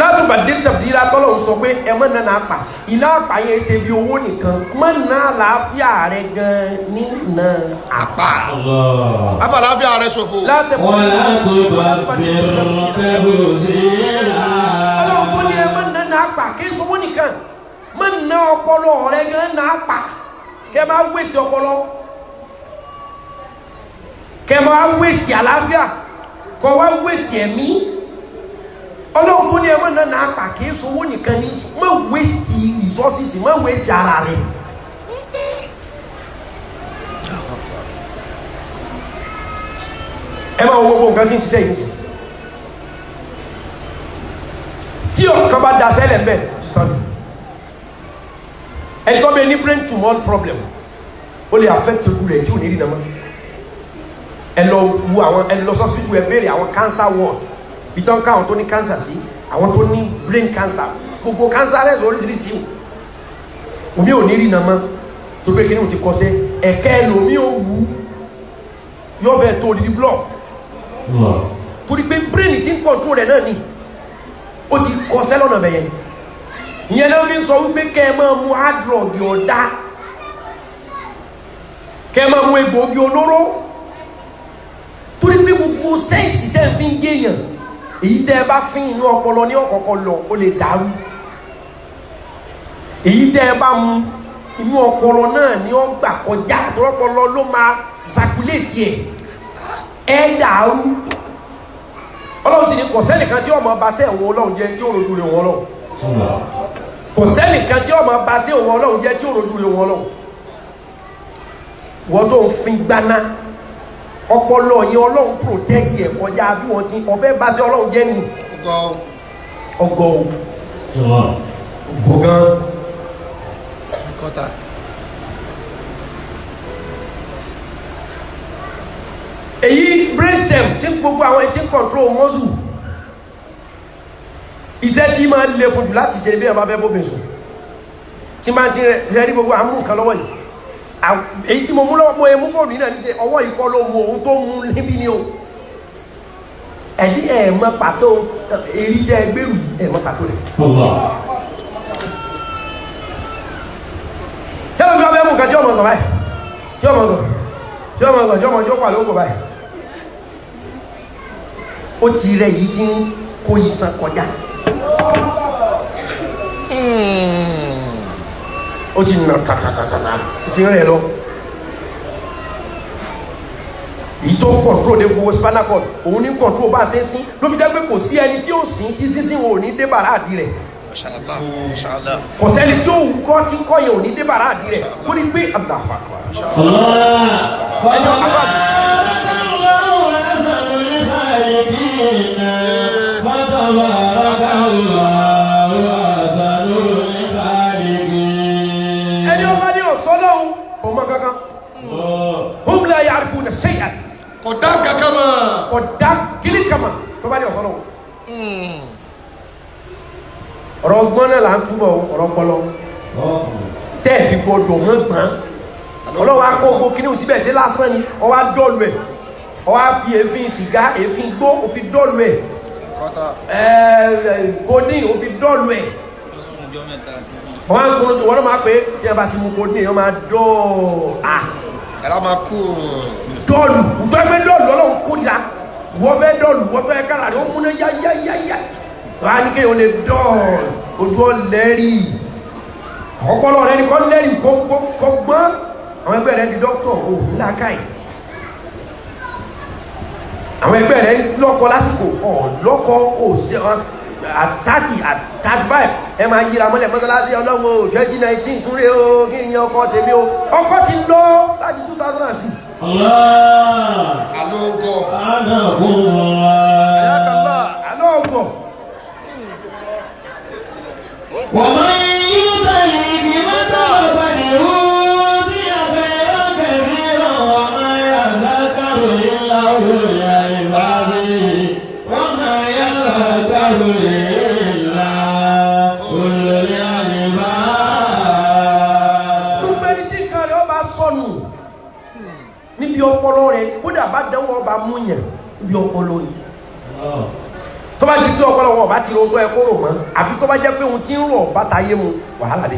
látùbà dìtàbíra tọ́lọ́run sọ pé ẹ mọ́ nánà àpà iná àpà yẹn ṣe bí owó nìkan mọ́ ná àlàáfíà rẹ̀ gan nínà àpà. afàlàáfíà rẹ̀ ṣòfò. wọ́n látùbà bẹ̀rù sí ra. ọlọ́run tó ní ẹ mọ́ nánà àpà kí sọ owó nìkan mọ́ ná ọpọlọ rẹ̀ gan ná àpà kẹ máa wéṣì ọpọlọ kẹ máa wéṣì àlàáfíà kọ wá wéṣì ẹ̀mí. ọlọ́run tó ní ẹmọ́ náà náà pa kìí sówó nìkan ní má waste resources má waste ara rẹ̀ ẹ máa wo gbogbo nǹkan tí ń ṣiṣẹ́ yìí sí tí ọ̀kan bá da sẹ́lẹ̀ mẹ́ ẹni tó bẹ ní brain tumor problem ó lè affect ojú rẹ̀ tí ò ní rí nàmọ́ ẹ lọ wo àwọn ẹ lọ sọ́sibítù ẹ béèrè àwọn cancer ward ìtàn káwọn tó ní cancer sí àwọn tó ní brain cancer gbogbo cancer rẹ̀ oríṣiríṣi omi ò ní rí nàmọ́ tó pé kíní ò ti kọsẹ́ ẹ̀kẹ́ ẹlòmí ò wú yóò fẹ́ tó di block torí pé brain ti ń control rẹ̀ náà ni ó ti kọsẹ́ lọ́nà bẹ̀yẹn ìyẹn ló fi ń sọ wípé kẹ́ ẹ máa mu hard drug ọ̀dá kẹ́ ẹ máa mu egbòogi olóró torí pé gbogbo sẹ́ǹsì tẹ́ fi ń géèyàn èyí tẹ́ bá fín inú ọpọlọ ní ọ̀kọ̀ọ̀kọ̀ lọ ó lè dàrú èyí tẹ́ bá mu inú ọpọlọ náà ní ó gbà kọjá ọpọlọ ló máa circulate ẹ̀ dàrú ọlọ́run sì ní kò sẹ́nìkan tí ọmọ bá sẹ́ òun ọlọ́run jẹ́ tí ó rojú rẹ̀ wọn lọ kò sẹ́nìkan tí ọmọ bá sẹ́ òun ọlọ́run jẹ́ tí ó rojú rẹ̀ wọn lọ wọ́n tó ń fin gbaná ọpọlọ yẹn ọlọ́run protect ẹ̀ kọjá bí wọ́n ti ọ̀fẹ́ bá sí ọlọ́run jẹ́ ni ọgọ́ o gbọ̀ngàn. kọ́tà. èyí brainstem tí gbogbo àwọn etí control muscle iṣẹ́ tí máa ń le fojú láti ṣe bí ẹ bá fẹ́ bóbi sùn tí máa ti rẹ̀ rí gbogbo àmú nǹkan lọ́wọ́ yìí èyí tí mo mú lọ́wọ́ mo mú fóònù yìí náà ní ṣe ọwọ́ yìí kọ́ ló mú ohun tó mú níbí ni o ẹ̀dí ẹ̀ mọ pàtó èrí jẹ́ gbèrú ẹ̀ mọ pàtó rẹ̀. tẹ́lẹ̀ bí wọ́n fẹ́ mú nǹkan tí ọmọ ọ̀gbọ̀n báyìí tí ọmọ ọ̀gbọ̀n tí ọmọ ọjọ́ pàlọ́ ògbò báyìí ó ti rẹ̀ yìí tí ń kó iṣan kọjá ó ti nà tàtàtàtà ó ti rẹ̀ lọ èyí tó kọ̀ntró ní gbogbo spinal cord òun ní kọ̀ntró bá ṣe ń sín ló fi jẹ́ pé kò sí ẹni tí ó sín tí sínsín wọn ò ní dé bàrá àdí rẹ̀ kò sẹ́ni tí ó wù kọ́ tí kọ́ yẹn ò ní dé bàrá àdí rẹ̀ kó ní pé ẹni ọba ní ọ̀sán lọ́hùn kò mọ kankan hum la ya'rifuna shay'an kò dá kankan mọ́. kò dá kílí kama tó bá ní ọ̀sán lọ́hùn. ọ̀rọ̀ gbọ́n náà là ń túbọ̀ ọ̀rọ̀ pọlọ tẹ́ ẹ̀ fi gbọdọ̀ mọ́ gbọ́n ọlọ́wọ́ akọ ogo kíní òsínbẹ̀ sí lásán ni ọwọ́ dọ́ọ̀lù ẹ̀ ọwọ́ fi èéfín sìgá èéfín gbó òfin dọ́ọ̀lù ẹ̀ kódìn òfin dọ́ọ̀lù ẹ̀ wọ́n á sọ wọ́n máa pé bí a bá ti mú kódìn èèyàn máa dọ́ọ̀lù ẹ̀rọ máa kú dọ́ọ̀lù ìtọ́ ẹgbẹ́ dọ́ọ̀lù ọlọ́run kódìá wọ́n fẹ́ dọ́ọ̀lù wọ́n fẹ́ kára rẹ̀ ó múná yáyáyáyá wọ́n á ní kéèyàn lè dọ́ọ̀lù ojú ọ̀lẹ́rì ọpọlọ rẹ̀ ní kọ́ lẹ́rì kó gbọ́n àwọn ẹgbẹ́ rẹ̀ di dókítà ò lákàì àwọn ẹgbẹ́ rẹ̀ lọ́kọ lásìkò lọ́kọ ò sí at 30 at 35 ẹ máa yíra mọ́lẹ̀ mọ́sálásí ọlọ́run 2019 túnré o kí n yan ọkọ tèmi o ọkọ ti lọ láti 2006. alógọ alógọ. wọ́n máa ń yí tẹ̀lé kí wọ́n tọ̀rọ̀ pẹ̀lú bí abẹ́rẹ́ kẹ̀kẹ́ lọ́wọ́ máa yà lákàrò ìlà òyà ìbáwí wọ́n máa yà lákàrò ìlà òyà ìbá. gbogbo ẹni tí nǹkan rẹ̀ ọba sọnù níbi ọpọlọ rẹ̀ kódà bá dánwò ọba mú yẹn níbi ọpọlọ yìí tó bá di pé ọpọlọ wọn ọba ti ro tó ẹ kó rò mọ́ àbí tó bá jẹ́ pé ohun tí ń rò ọba ta yé mu wàhálà dé.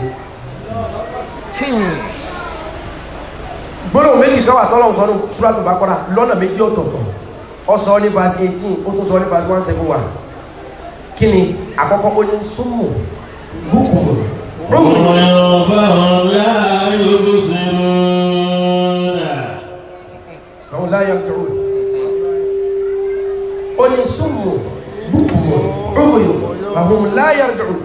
gbọ́dọ̀ méjì kan wà tọ́lọ̀ sọ́nù Suratul Baqara lọ́nà méjì ọ̀tọ̀ọ̀tọ̀ ó sọ ní verse 18 ó tún sọ ní verse 171 kí ni àkọ́kọ́ ó ní súnmù búkùmù rúmù. àwọn láyà ń tọrọ ó ní súnmù búkùmù rúmù àwọn láyà ń tọrọ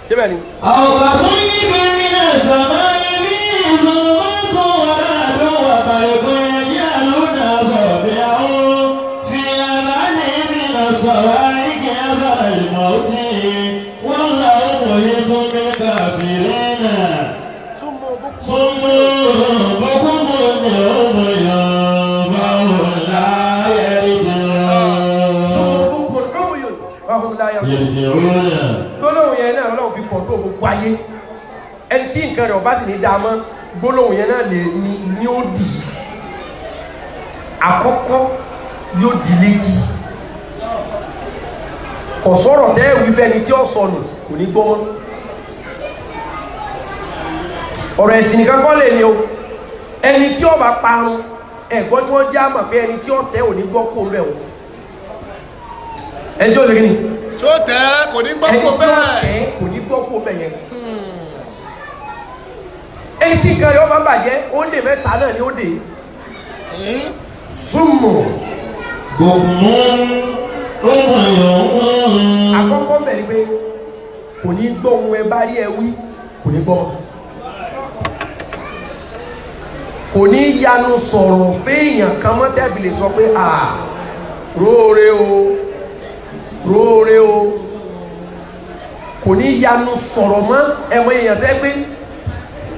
ṣé bẹ́ẹ̀ ni. àwọn àṣọ yìí bí mi náà sàmá ibi ìlú mọ́tò wà láàdó wà bàrẹ̀kọ́ ẹ̀yà lónà sọ̀bẹ̀ àwọn fi ara ní ibi náà sọ̀rọ̀ àìkẹ́ àbára ìmọ̀ òtí wọ́n là ó wòye tó ní kàfìrí náà. súnmọ́ bọ́kúmọ̀ ní ọmọ yàn bá wọn láyé ìdè gbólóhùn yẹn náà Ọlọ́run fi pọ̀ tó gbogbo ayé ẹni tí nǹkan rẹ̀ ọba sì ní dáa mọ́ gbólóhùn yẹn náà ní ó dì àkọ́kọ́ yóò di létí kò sọ̀rọ̀ tẹ́ ìwí fẹ́ni tí ó sọnù kò ní gbọ́ mọ́ ọ̀rọ̀ ẹ̀sìn nìkan kọ́ lè ní o ẹni tí ó bá parun ẹ̀gbọ́n tí wọ́n jẹ́ àmọ̀ pé ẹni tí ó tẹ́ ò ní gbọ́ kó mẹ́ o ẹni tí ó lè rí ni tó tẹ́ kò ní gbọ́ kó ẹni tí ó bẹ́ẹ̀. tẹ́ kò ní gbọ́ kó mẹ́ yẹn ẹni tí nǹkan rẹ̀ ó bá bàjẹ́ ó dè mẹ́ta náà ni ó dè súnmù àkọ́kọ́ mẹ́rin pé kò ní gbọ́ ohun ẹ bá rí ẹ wí kò ní gbọ́ kò ní yanu sọ̀rọ̀ fẹ́yàn kan mọ́ tẹ́bí lè sọ pé róore o róore o kò ní yanu sọ̀rọ̀ mọ́ ẹ̀mọ èèyàn tẹ́ pé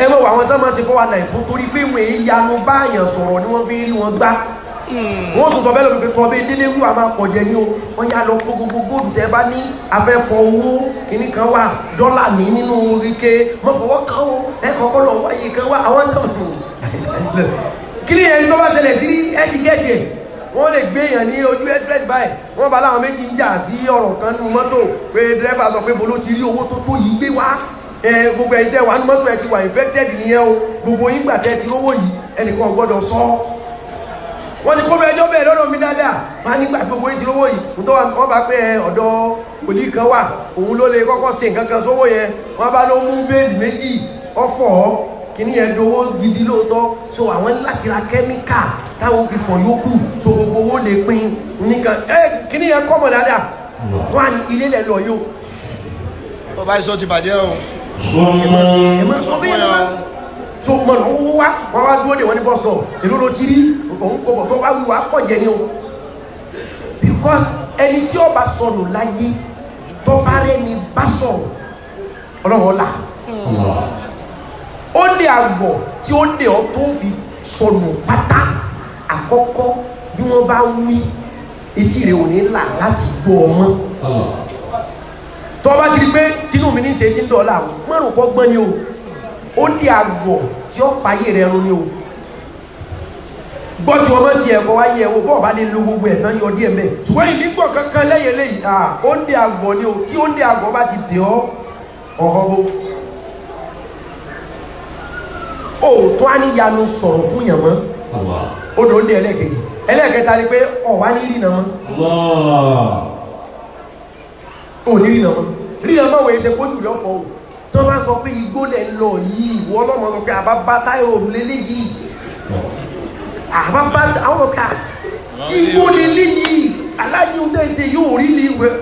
ẹ̀mọ àwọn tó máa ṣe fọwọ́ náà fún torí pé wọ́n èyí yanu báyàn sọ̀rọ̀ ni wọ́n fi rí wọn gbá wọ́n tún sọ fẹ́ lọ́dún pé tọ́ bẹ́ẹ̀ délé wù àmà pọ̀jẹ́ ní o wọ́n yá lọ kó gbogbo góòdù tẹ́ bá ní afẹ́fọ́ owó kìíní kan wà dọ́là ní nínú ike mọ́fọwọ́ kan o ẹ kọ́kọ́ lọ wáyé kan wà àwọn náà kí ni ẹni tó bá ṣẹlẹ̀ sí ẹ̀kí gẹ̀ẹ́tì ẹ̀ wọ́n lè gbé èèyàn ní ojú express báyìí wọ́n bá láwọn méjì ń jà sí ọ̀rọ̀ kan nínú mọ́tò pé dírẹ́fà sọ pé bolo ti rí owó tó tó yìí gbé wá gbogbo ẹ̀yin tẹ́ wà nínú mọ́tò ẹ̀ ti wà infected nìyẹn o gbogbo yín gbà tẹ́ ti rówó yìí ẹnìkan gbọ́dọ̀ sọ wọ́n ti kó bẹ ẹjọ́ bẹ́ẹ̀ lọ́dọ̀ mi dáadáa wọ́n á nígbà tí gbogbo yín ti rówó yìí wọ́n bá pé ọ̀dọ̀ wòlíì kan wà òun ló lè kọ́kọ́ ṣe nǹkan kan sówó yẹn wọ́n bá ló mú béèlì méjì ọ̀fọ̀ kìíní yẹn dowó gidi lóòótọ́ so àwọn láti ra kẹ́míkà táwọn fi fọ̀ yókù so gbogbo owó lè pín nìkan kìíní yẹn kọ́mọ̀ dáadáa wọ́n á ní ilé lẹ̀ lọ yóò. ọba iṣọ́ ti bàjẹ́ o. ẹ̀mọ́ sọ fún yẹn lọ́wọ́ so mọ̀ náà owó wá wọ́n wá dúró de wọ́n ní bus stop èló ló ti rí òun kò bọ̀ tó bá wíwá pọ̀ jẹ ní o because ẹni tí ó bá sọnù láyé tó bá rẹ́ni bá sọ̀rọ̀ ọlọ́run ọ̀la ó lè àgbọ̀ tí ó lè ọ́ tó fi sọnù pátá àkọ́kọ́ bí wọ́n bá wí etí rẹ̀ ò ní là láti gbọ́ ọmọ tó bá ti rí pé tinú mi ní ṣe ti ń dọ̀ọ́lá márùn kọ́ gbọ́n ni o ó lè àgbọ̀ tí ó payé rẹ̀ run ni o gbọ́ tí wọ́n mọ́ ti ẹ̀kọ́ wáyé ẹ̀wọ̀ bọ́ọ̀ bá lè lo gbogbo ẹ̀ tán yọ díẹ̀ mẹ́ ṣùgbọ́n ìnígbọ̀ kankan lẹ́yìn eléyìí ó lè àgbọ̀ ni o tí ó lè àgbọ̀ bá ti dè ọ́ ọ̀họ́ bó tó á ní yanu sọ̀rọ̀ fún yàn mọ́ ó dò ń dé ẹlẹ́ẹ̀kẹta ni pé ọ̀wá ní rìnà mọ́ ó ní rìnà mọ́ wòye ṣe kójú rẹ̀ ọ̀fọ̀ o tó bá sọ pé igbó lẹ̀ ń lọ yìí ìwọ ọlọ́mọ sọ pé àbábá táyọ̀ òrùlélé yìí àbábá àwọn ọ̀gá igbó lélé yìí aláyé ń tẹ́ ṣe yóò rí lè wẹ̀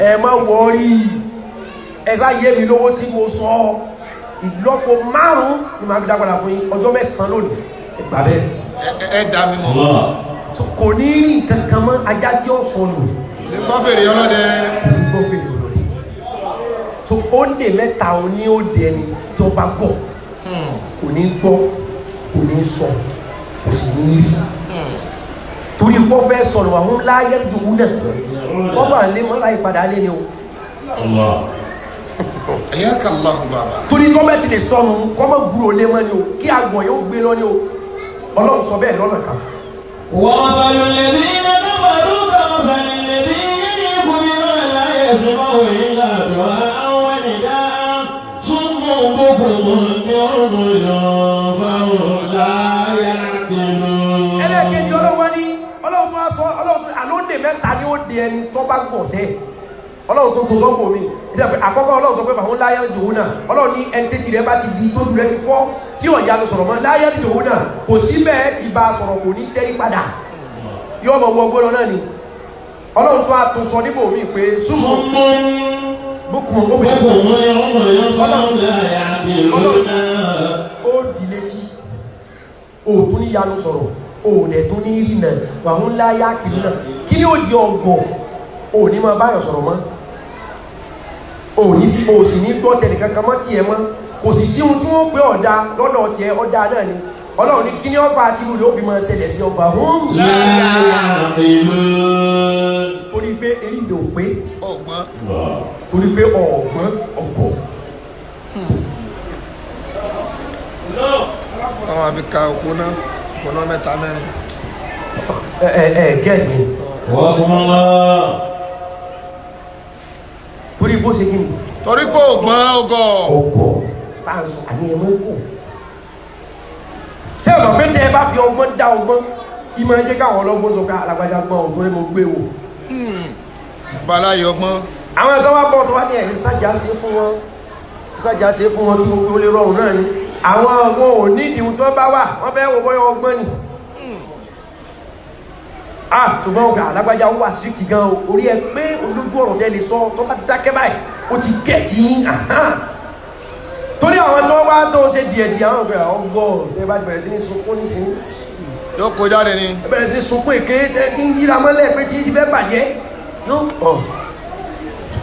ẹ má wọrí ẹ sá yé mi lówó tí mo sọ ìlọ́po 5 ni màá fi dápadà fún yín ọjọ́ 9 lónìí ẹgbà bẹ́ẹ̀. ẹ dá mi mọ̀. kò ní rí nǹkan kan mọ́ ajá tí ó sọnù. lè gbọ́ fèrè ọlọ́dẹ. kò ní gbọ́ fèrè ọlọ́dẹ. tó ó lè mẹ́ta ó ní ó dẹ ni tí ó bá bọ̀ kò ní gbọ́ kò ní sọ kò sì ní rí. torí kó fẹ́ sọ̀rọ̀ àwọn láyé dùn náà kọ́ bá lé mọ́ra ìpadà lé ni o. ẹ̀yà kà lọ́hùn bàbá. torí gọ́ọ̀mẹ̀ntì lè sọnù kọ́mọ̀ gbúrò lé mọ́ ni o kí àgbọ̀n yóò gbé lọ ni o ọlọ́run sọ bẹ́ẹ̀ lọ́nà kan. wọ́n bá lọ lẹ́bí nínú bàdúgbà ọ̀sán lẹ́bí yìí kú nínú láyé ṣùgbọ́n ìlà àdó àwọn ènìyàn tún mú gbogbo mọ́ ní ọ̀rọ̀ yọ fáwọn láyé àdínú. ẹlẹ́ẹ̀kejì ọlọ́wọ́ ní ọlọ́run tó sọ ọlọ́run àlóńdè mẹ́ta ni ó di ẹni tó bá gbọ̀ sẹ́ẹ̀ ọlọ́run tó gbọ́ sọ́gbọ̀ mi àkọ́kọ́ ọlọ́run sọ pé fàwọn láyé jòhún náà ọlọ́run ní ẹni tẹ́tì rẹ bá ti di tó rẹ ti fọ́ tí ọ̀yà ló sọ̀rọ̀ mọ́ láyé jòhún náà kò sí bẹ́ẹ̀ ti bá a sọ̀rọ̀ kò ní sẹ́rí padà yọ ọmọ wọ gbọ́dọ̀ náà ni ọlọ́run tó a tún sọ níbò mi pé súnmọ́ bókùnmọ́ ọlọ́run ó di létí ó tún ní yanu sọ̀rọ̀ ó dẹ̀ tún ní rí náà fàwọn láyé kìlú náà kí ni ó di ọgbọ̀ ó ní máa báyọ̀ sọ̀rọ̀ mọ́ o sì ní gbọ́ tẹnì kankan mọ́ tiẹ̀ mọ́ kò sì sí ohun tí wọ́n pé ọ̀dà lọ́dọ̀ tiẹ̀ ọ̀dà náà ni ọlọ́run ní kí ní ọ̀fà àti ìlú ó fi máa ṣẹlẹ̀ sí ọba torí pé eríde ò pé ọgbọ́n torí pé ọ̀gbọ́n ọ̀gọ̀ àwọn àbí ka òpónà 3 mẹ́rin. get me torí bó ṣe kí ni torí pé ògbọ́n ọgọ̀ táàsù àní ẹmọ́ kò ṣé ọ̀nà pé tẹ́ ẹ bá fi ọgbọ́n dá ọgbọ́n ìmọ̀ ẹjẹ́ káwọn ọlọ́gbọ́n tó ká alágbájá gbọ́n ohun tó rí mo gbé wò balaye ọgbọ́n àwọn ẹ̀tọ́ wá bọ́ tó wá ní ẹ̀yìn sájà sí fún wọn kí gbogbo lè rọrùn náà ni àwọn ọgbọ́n ò ní ìdíhun tó bá wà wọ́n fẹ́ wọ bọ́yọ ọgbọ́n ni ṣùgbọ́n ọgá alágbájá ó wà síríkì gan orí ẹ pé olójú ọ̀rọ̀ tẹ́ lè sọ tó bá dákẹ́ báyìí ó ti gẹ̀ẹ́tì torí àwọn tó wá tó ṣe díẹ̀díẹ̀ àwọn ọgbẹ̀ ọgbọ̀ tẹ́ bá bẹ̀rẹ̀ sí ní sunkún ní sí yóò kó jáde ni bẹ̀rẹ̀ sí ní sunkún èké tẹ́ kí ń yíra mọ́lẹ̀ pé tí ti fẹ́ bàjẹ́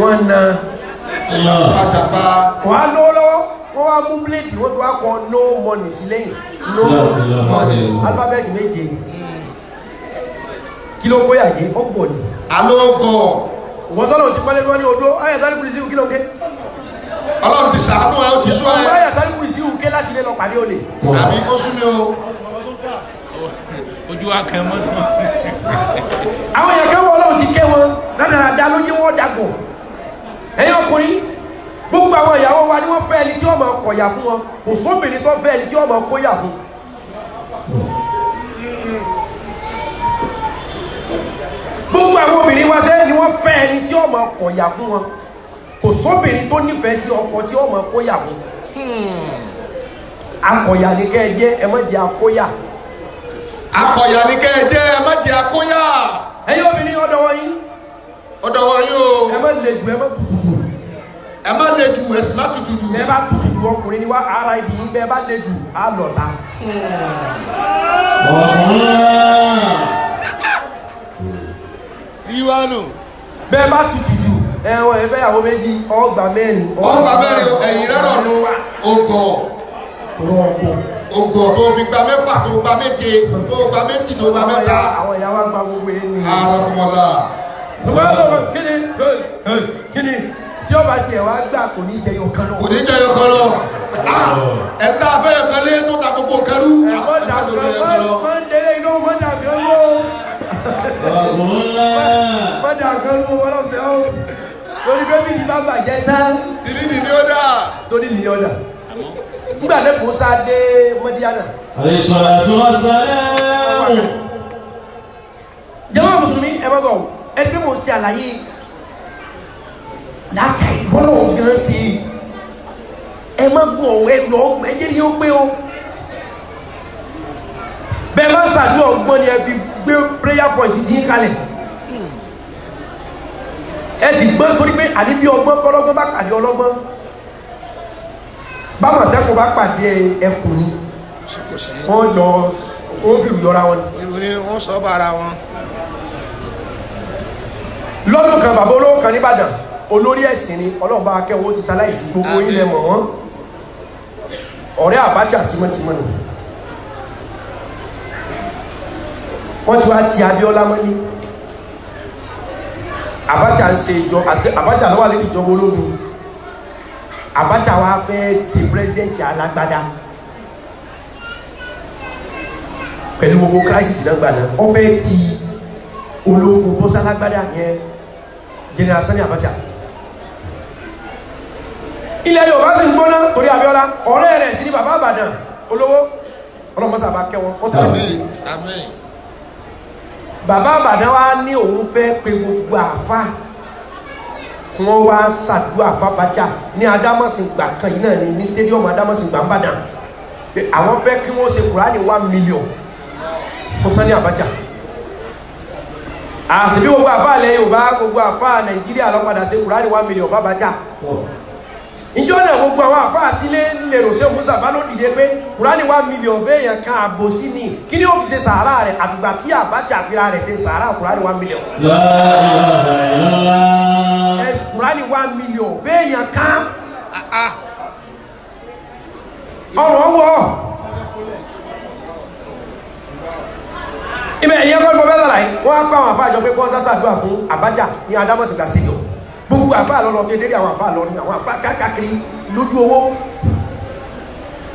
wọ́n na àjàgbá wọ́n á lọ́wọ́ lọ́wọ́ wọ́n wá mú bíléèdì wọ́n tó wá kọ no money sí lẹ́yìn no money alifábẹ́ẹ̀tì méje kí ló kóyà jẹ́ ó pọ̀ ní. alógọ̀ wọ́n tọ́lọ̀ ti pálẹ́ wọ́n ní odó ayàtàlí kùrìsí kí ló ké. ọlọ́run ti ṣàánú ẹ ó ti sọ ẹ. ayàtàlí kùrìsí ké láti lè lọ pàdé olè. àbí ó sún mi o. ojú wa kàn mọ́. àwọn èèyàn kẹ́wọ́ ọlọ́run ti kẹ́ wọn dáadáa ló yé wọn dàgbọ̀. ẹ̀yin ọkùnrin gbogbo àwọn ìyàwó wa ni wọ́n fẹ́ ẹni tí wọ́n máa kọ̀yà fún wọn kò sóbìnrin tó fẹ́ ẹni tí wọ́n máa kóyà fún. gbogbo àwọn obìnrin wa sẹ́yìn ni wọ́n fẹ́ ẹni tí wọ́n máa kọ̀yà fún wọn kò sóbìnrin tó nífẹ̀ẹ́ sí ọkọ tí wọ́n máa kóyà fún. akọ̀yà ni kẹ́ ẹ jẹ́ ẹ má jẹ́ akóyà. akọ̀yà ni kẹ́ ẹ jẹ́ ẹ má jẹ́ akóyà. ẹ̀yin obìnrin ọ̀dọ̀ wọ̀nyí. ọ̀dọ̀ wọ̀nyí o. ẹ má le jù ẹ má tutù jù. ẹ má le jù ẹ sì má tutù jù. ẹ bá tutù jù ọkùnrin ni wá ara ìdí yín bẹ́ẹ̀ bá le jù á lọ ta. ìwánu. bẹ́ẹ̀ bá tutù jù ẹ̀wọ̀n ẹ̀fẹ́ ìyàwó méjì ọgbà mẹ́rin. ọgbà mẹ́rin ẹ̀yìn rẹ̀ rọrùn ògọ̀. ògọ̀ tó fi gba mẹ́fà tó gba méje tó gba méjì tó gba mẹ́ta. àwọn ìyá wa gba gbogbo yẹn ni. alọ́kùnmọ́lá. kíni tí ó bá tiẹ̀ wá gbà kò ní jẹyọ kan lọ. kò ní jẹyọ kan lọ. ẹ̀ta afẹ́yọ kan lé tó ta gbogbo kẹrù. ẹ̀kọ́ dàgbẹ́ máa ń délé iná máa dàgbẹ́ lọ. máa dàgbẹ́ lọ wọ́n lọ́fẹ́ o. torí bẹ́ẹ̀ bí ní bá bàjẹ́ tán. ìdí ni ó dà. torí ni ó dà. nígbà tí kò sá dé mọ́díánà. jàmáà mùsùlùmí ẹ má bọ̀ ẹ bí mo ṣe àlàyé láàkà ìbọ́lọ̀ gan sí i ẹ má gbọ́ ẹ lọ ẹ jẹ́ ní ó gbé o bẹ́ẹ̀ má ṣàdúrà ọgbọ́n ni ẹ fi gbé prayer point tí ń kalẹ̀ ẹ sì gbọ́n torí pé àní bí ọgbọ́n kọ́lọ́gbọ́n bá pàdé ọlọ́gbọ́n bámọ̀tẹ́kùn bá pàdé ẹkùn ni wọ́n lọ wọ́n fi lọ́ra wọn ni. ìròyìn wọn sọ bá ara wọn. lọ́dún kan bàbá olówó kan nìbàdàn olórí ẹ̀sìn ni ọlọ́run bá akẹ́wọ́ ti ṣaláìsí gbogbo ilẹ̀ mọ̀ wọ́n ọ̀rẹ́ Abacha tímọ́tímọ́ nù wọ́n ti wá ti Abíọ́lá mọ́lé Abacha ń ṣe ìjọ àti Abacha lọ́wọ́ lẹ́nu ìjọba ológun Abacha wá fẹ́ ṣe pírẹsidẹ́ntì alágbádá pẹ̀lú gbogbo crisis náà gbà náà wọ́n fẹ́ ti ológun bọ́sá alágbádá yẹn General Sani Abacha ilẹ̀ Yorùbá sì ń gbóná torí Abíọ́lá ọ̀rẹ́ rẹ̀ sí ní bàbá Ìbàdàn olówó ọlọ́mọsá bá kẹ́ wọn ó tọ́ sí bàbá Ìbàdàn wa ní òun fẹ́ pe gbogbo àfa kí wọ́n wá ṣàdúrà f'Abacha ní Adámọ̀sìngbà kan yìí náà ní stadium Adámọ̀sìngbà ń bàdàn àwọn fẹ́ kí wọ́n ṣe Kùránì 1 million fún Sani Abacha àti bí gbogbo àfáà lẹ Yorùbá gbogbo àfáà Nàìjíríà lọ padà ṣe Kùránì 1 million f'Abacha ìjọ náà gbogbo àwọn àfáà sílé lèrò ṣe Musa bá ló dìde pé Kùránì 1 million béèyàn kan àbò sí ni kí ni ó fi ṣe sàárà rẹ̀ àfìgbà tí Abacha fira rẹ̀ ṣe sàárà Kùránì 1 million. Kùránì 1 million béèyàn kan ọ̀rọ̀ wọ̀ ibẹ̀ ẹ̀yẹ́ kọ́ pọ̀fẹ́sọ̀ láì wọ́n á kọ́ àwọn àfáà jọ pé kọ́ sásàdúrà fún Abacha ní Adámọ̀sìngbà stadium gbogbo àfáà lọ́lọ́ kékeré àwọn àfáà lọ́rin àwọn àfáà káàkiri lójú owó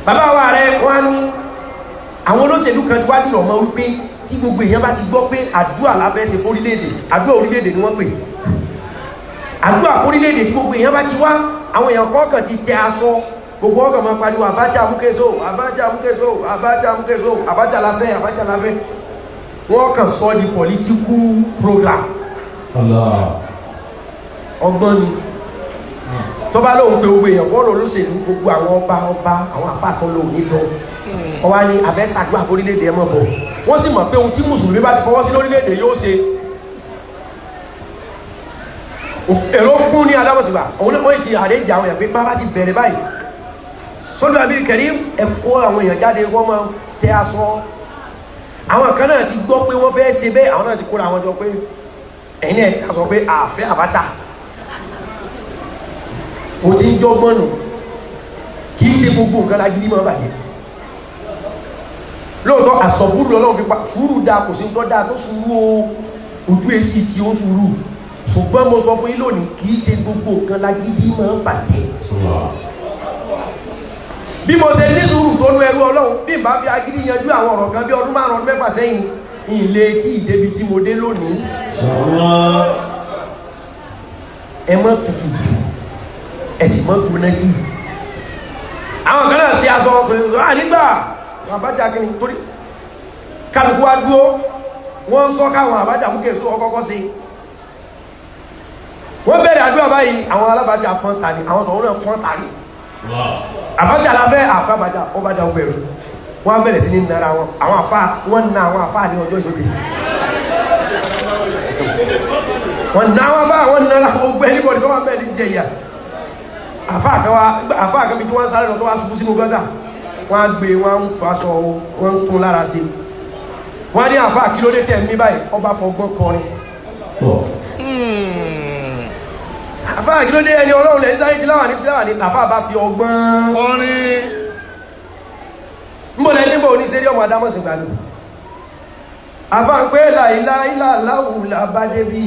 bàbá wa rẹ̀ wọ́n á ní àwọn olóṣèlú kan tí wá dùn ọmọ wípé tí gbogbo èèyàn bá ti gbọ́ pé àdúrà lábẹ́ ṣe fórílẹ̀-èdè àdúrà orílẹ̀-èdè ni wọ́n pè àdúrà fórílẹ̀-èdè tí gbogbo èèyàn bá ti wá àwọn èèyàn kọ̀ọ̀kan ti tẹ aṣọ gbogbo ọkàn máa pariwo Abacha amúkéso Abacha amúkéso Abacha amúkéso Abacha láfẹ́ Abacha láfẹ́ wọ́n kàn sọ di political program ọgbọ́n ni tó bá lóun pé gbogbo èèyàn fọ́ọ̀rọ̀ olóṣèlú gbogbo àwọn ọba àwọn àfáàtọ́ lò ní lọ ọwá ní àfẹ́sàdúrà fórílẹ̀-èdè ẹmọ́ bọ̀ wọ́n sì mọ̀ pé ohun tí mùsùlùmí bá ti fọwọ́ sí lórílẹ̀-èdè yóò ṣe èrò kún ní adámọ̀síbà òun náà wọ́n ti àrẹ́jì àwọn èèyàn pé bá ti bẹ̀rẹ̀ báyìí sọ́dọ̀ àbí kẹrí ẹ̀kọ́ àwọn èèyàn jáde wọ́n máa tẹ aṣọ àwọn kan náà ti gbọ́ pé wọ́n fẹ́ ṣe bẹ́ẹ̀ àwọn náà ti kóra àwọn jọ pé ẹ̀yìn ẹ̀ sọ pé àfẹ́ Abacha o ti ń jọgbọ́n nù kì í ṣe gbogbo nǹkan lágídí máa bàjẹ́ lóòótọ́ àsọ̀búrú lọ́lọ́run fi pa sùúrù dáa kò sí ń tọ́ dáa tó sùúrù ojú èsì tí ó sùúrù ṣùgbọ́n mo sọ fún yín lónìí kì í ṣe gbogbo nǹkan lágídí máa bàjẹ́ bí mo ṣe ní sùúrù tó nú ẹrú Ọlọ́run bí n bá fi agídí yanjú àwọn ọ̀rọ̀ kan bí ọdún 5 ọdún 6 sẹ́yìn ilé tí ìdébi tí mo dé lónìí ẹ mọ́ tutù jù ẹ̀sìn mọ́ gbóná jù àwọn kan náà ṣe aṣọ nígbà Abacha kí ni torí kálukú wá dúró wọ́n ń sọ káwọn Abacha múkè sọ ọkọ́kọ́ sí wọ́n bẹ̀rẹ̀ àdúrà báyìí àwọn alábàjá fọ́n tàní àwọn tọ̀wọ́n náà fọ́n tàní Abacha lábẹ́ àfá Abacha ó bá dá ọgbẹ̀rù wọ́n bẹ̀rẹ̀ sí ní nara wọn àwọn àfá wọ́n na àwọn àfá ní ọjọ́ ìjókè wọ́n na wọn bá wọ́n nara gbogbo ẹnibọ̀dì tó wọ́n bẹ̀rẹ̀ ní jẹ̀yà àfá àkànbí tí wọ́n sáré lọ tó wá ṣubú sínú gọ́tà wọ́n gbé wọ́n ń fàṣọ wọ́n tún lára sí wọ́n ní àfá kílódé tẹ̀ mí báyìí ọba fọgbọ́n kọrin àfá kílódé ẹni Ọlọ́run lẹ́yìn sáré tíláwà ní àfá bá fi ọgbọ́n kọrin mbọ̀lẹ̀ níbò ní stadium adámọ̀sìn gbàlú àfá ń pé láìláìláwù làbá débí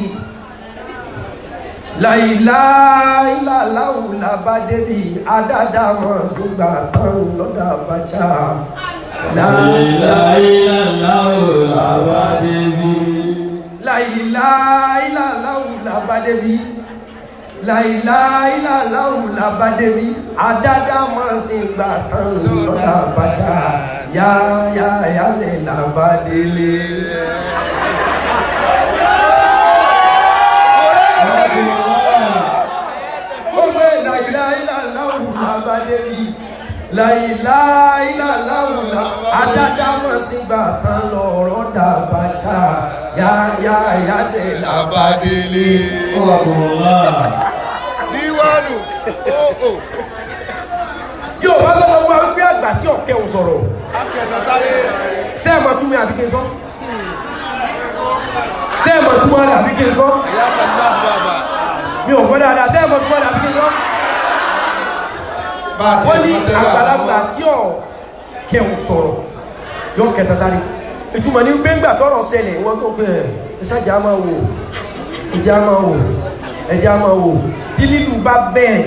láìláìláwù làbá débí adádámọ̀sìn gbà tán lọ́dà Abacha láìláìláwù làbá débí láìláìláwù làbá débí láìláìláwù làbá débí adádámọ̀sìn gbà tán lọ́dà Abacha yáyálẹ̀ làbá délé láìláìláwù adádámọ̀sìn gbà tán lọ́dà Abacha yáyálẹ̀ làbá délé níwájú yóò wá lọ́wọ́ wá wípé àgbà tí ọ̀kẹ́ ò sọ̀rọ̀ sẹ́ẹ̀mọ̀ túnmí àbíké sọ sẹ́ẹ̀mọ̀ túnmọ̀ rẹ̀ àbíké sọ mi ò gbọ́ dáadáa sẹ́ẹ̀mọ̀ túnmọ̀ rẹ̀ àbíké sọ wọ́n ní àgbàlagbà tí ọ̀kẹ́ ò sọ̀rọ̀ yóò kẹta sáré ìtumọ̀ ní gbẹ́ngbà tọ́rọ̀ ṣẹlẹ̀ wọ́n tó pé ẹ̀ṣájà máa wò ẹjá máa wò tí lílù bá bẹ̀rẹ̀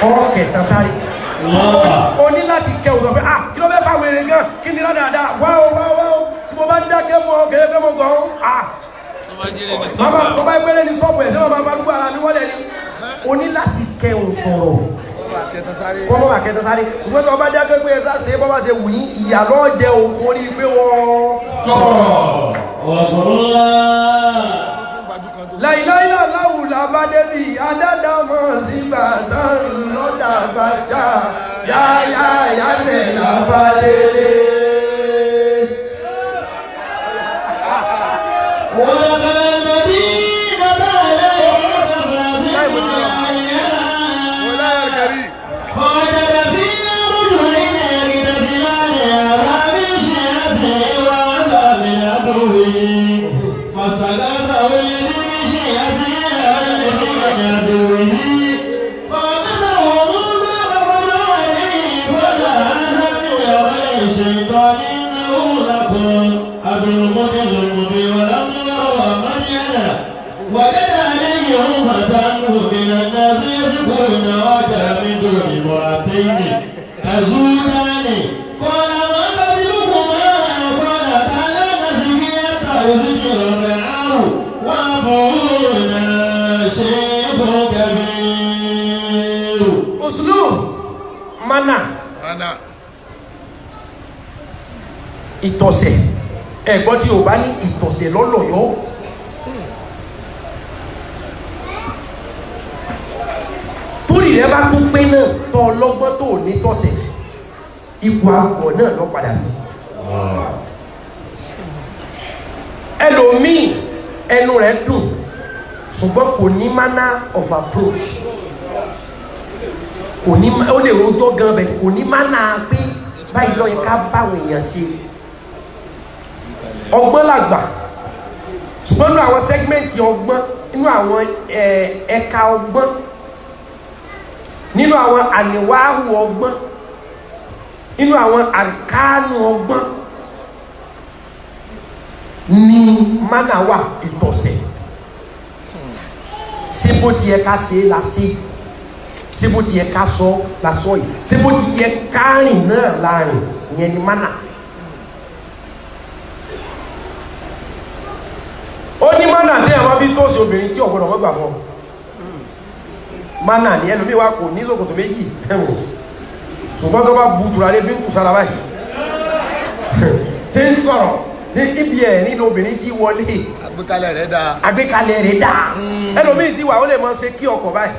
ọ̀kẹta sáré o ní láti kẹ òsàn pé kí ló fẹ́ fà wèrè gan kí ni ládàádáa wáwọ́ tí mo bá ń dákẹ́ mọ́ kẹ́yẹ́ mọ́ gan mama tó bá gbẹ́rẹ́ ní stọ́pù ẹ̀ tí wọ́n máa dúgbò ara ní wọ́lẹ̀ ni o ní láti kẹ òsọ̀rọ̀ kọ́mọ́ àkẹta sáré ṣùgbọ́n tí wọ́n bá dákẹ́ pé ẹsá ṣe bọ́ bá ṣe wù yí ìyà lọ́ jẹ orí pé wọ́n láìláìláwù làbá débì adádámọ̀sìn gbà tán lọ́dà Abacha yáyálẹ̀ làbá délé أزولاني قال ما قبلكما قال تعالى نسبي يذكر الرعاء وأبونا شيخ كبير. Uslub mana ìtọ̀sẹ̀ ẹ̀gbọ́n tí o bá ní ìtọ̀sẹ̀ lọ́lọ́yọ́ torí rẹ bá tún pé náà tọ́ ọlọ́gbọ́n tó ní tọ̀sẹ̀ ipò àgọ̀ náà lọ padà sí ẹlòmíì ẹnu rẹ̀ dùn ṣùgbọ́n kò ní manner of approach kò ní ó lè rojọ́ gan bẹ̀ kò ní manner pé báyìí lọ yẹ ká báwọn èèyàn ṣe ọgbọ́n làgbà ṣùgbọ́n nínú àwọn sẹ́gmẹ́ǹtì ọgbọ́n nínú àwọn ẹ̀ka ọgbọ́n nínú àwọn àníwáhù ọgbọ́n nínú àwọn àríkánù ọgbọ́n ní mánà wà ìtọ̀sẹ̀ ṣé bó ti yẹ ká ṣe la ṣe ṣé bó ti yẹ ká sọ la sọ yìí ṣé bó ti yẹ ká rìn náà la rìn ìyẹn ni mánà. ó ní mánà tí àwọn bí tó ṣe obìnrin tí ọ̀gbọ́dọ̀ wọ́n gbà fún ọ mánà ní ẹlòmíì wa kò ní ṣòkòtò méjì ṣùgbọ́n tó bá bu tùràrí bí ń tù sára báyìí tí ń sọ̀rọ̀ ní ibi ẹ̀ nínú obìnrin tí wọlé àgbékalẹ̀ rẹ̀ dáa ẹlòmíì sí wà ó lè mọ ṣe kí ọkọ̀ báyìí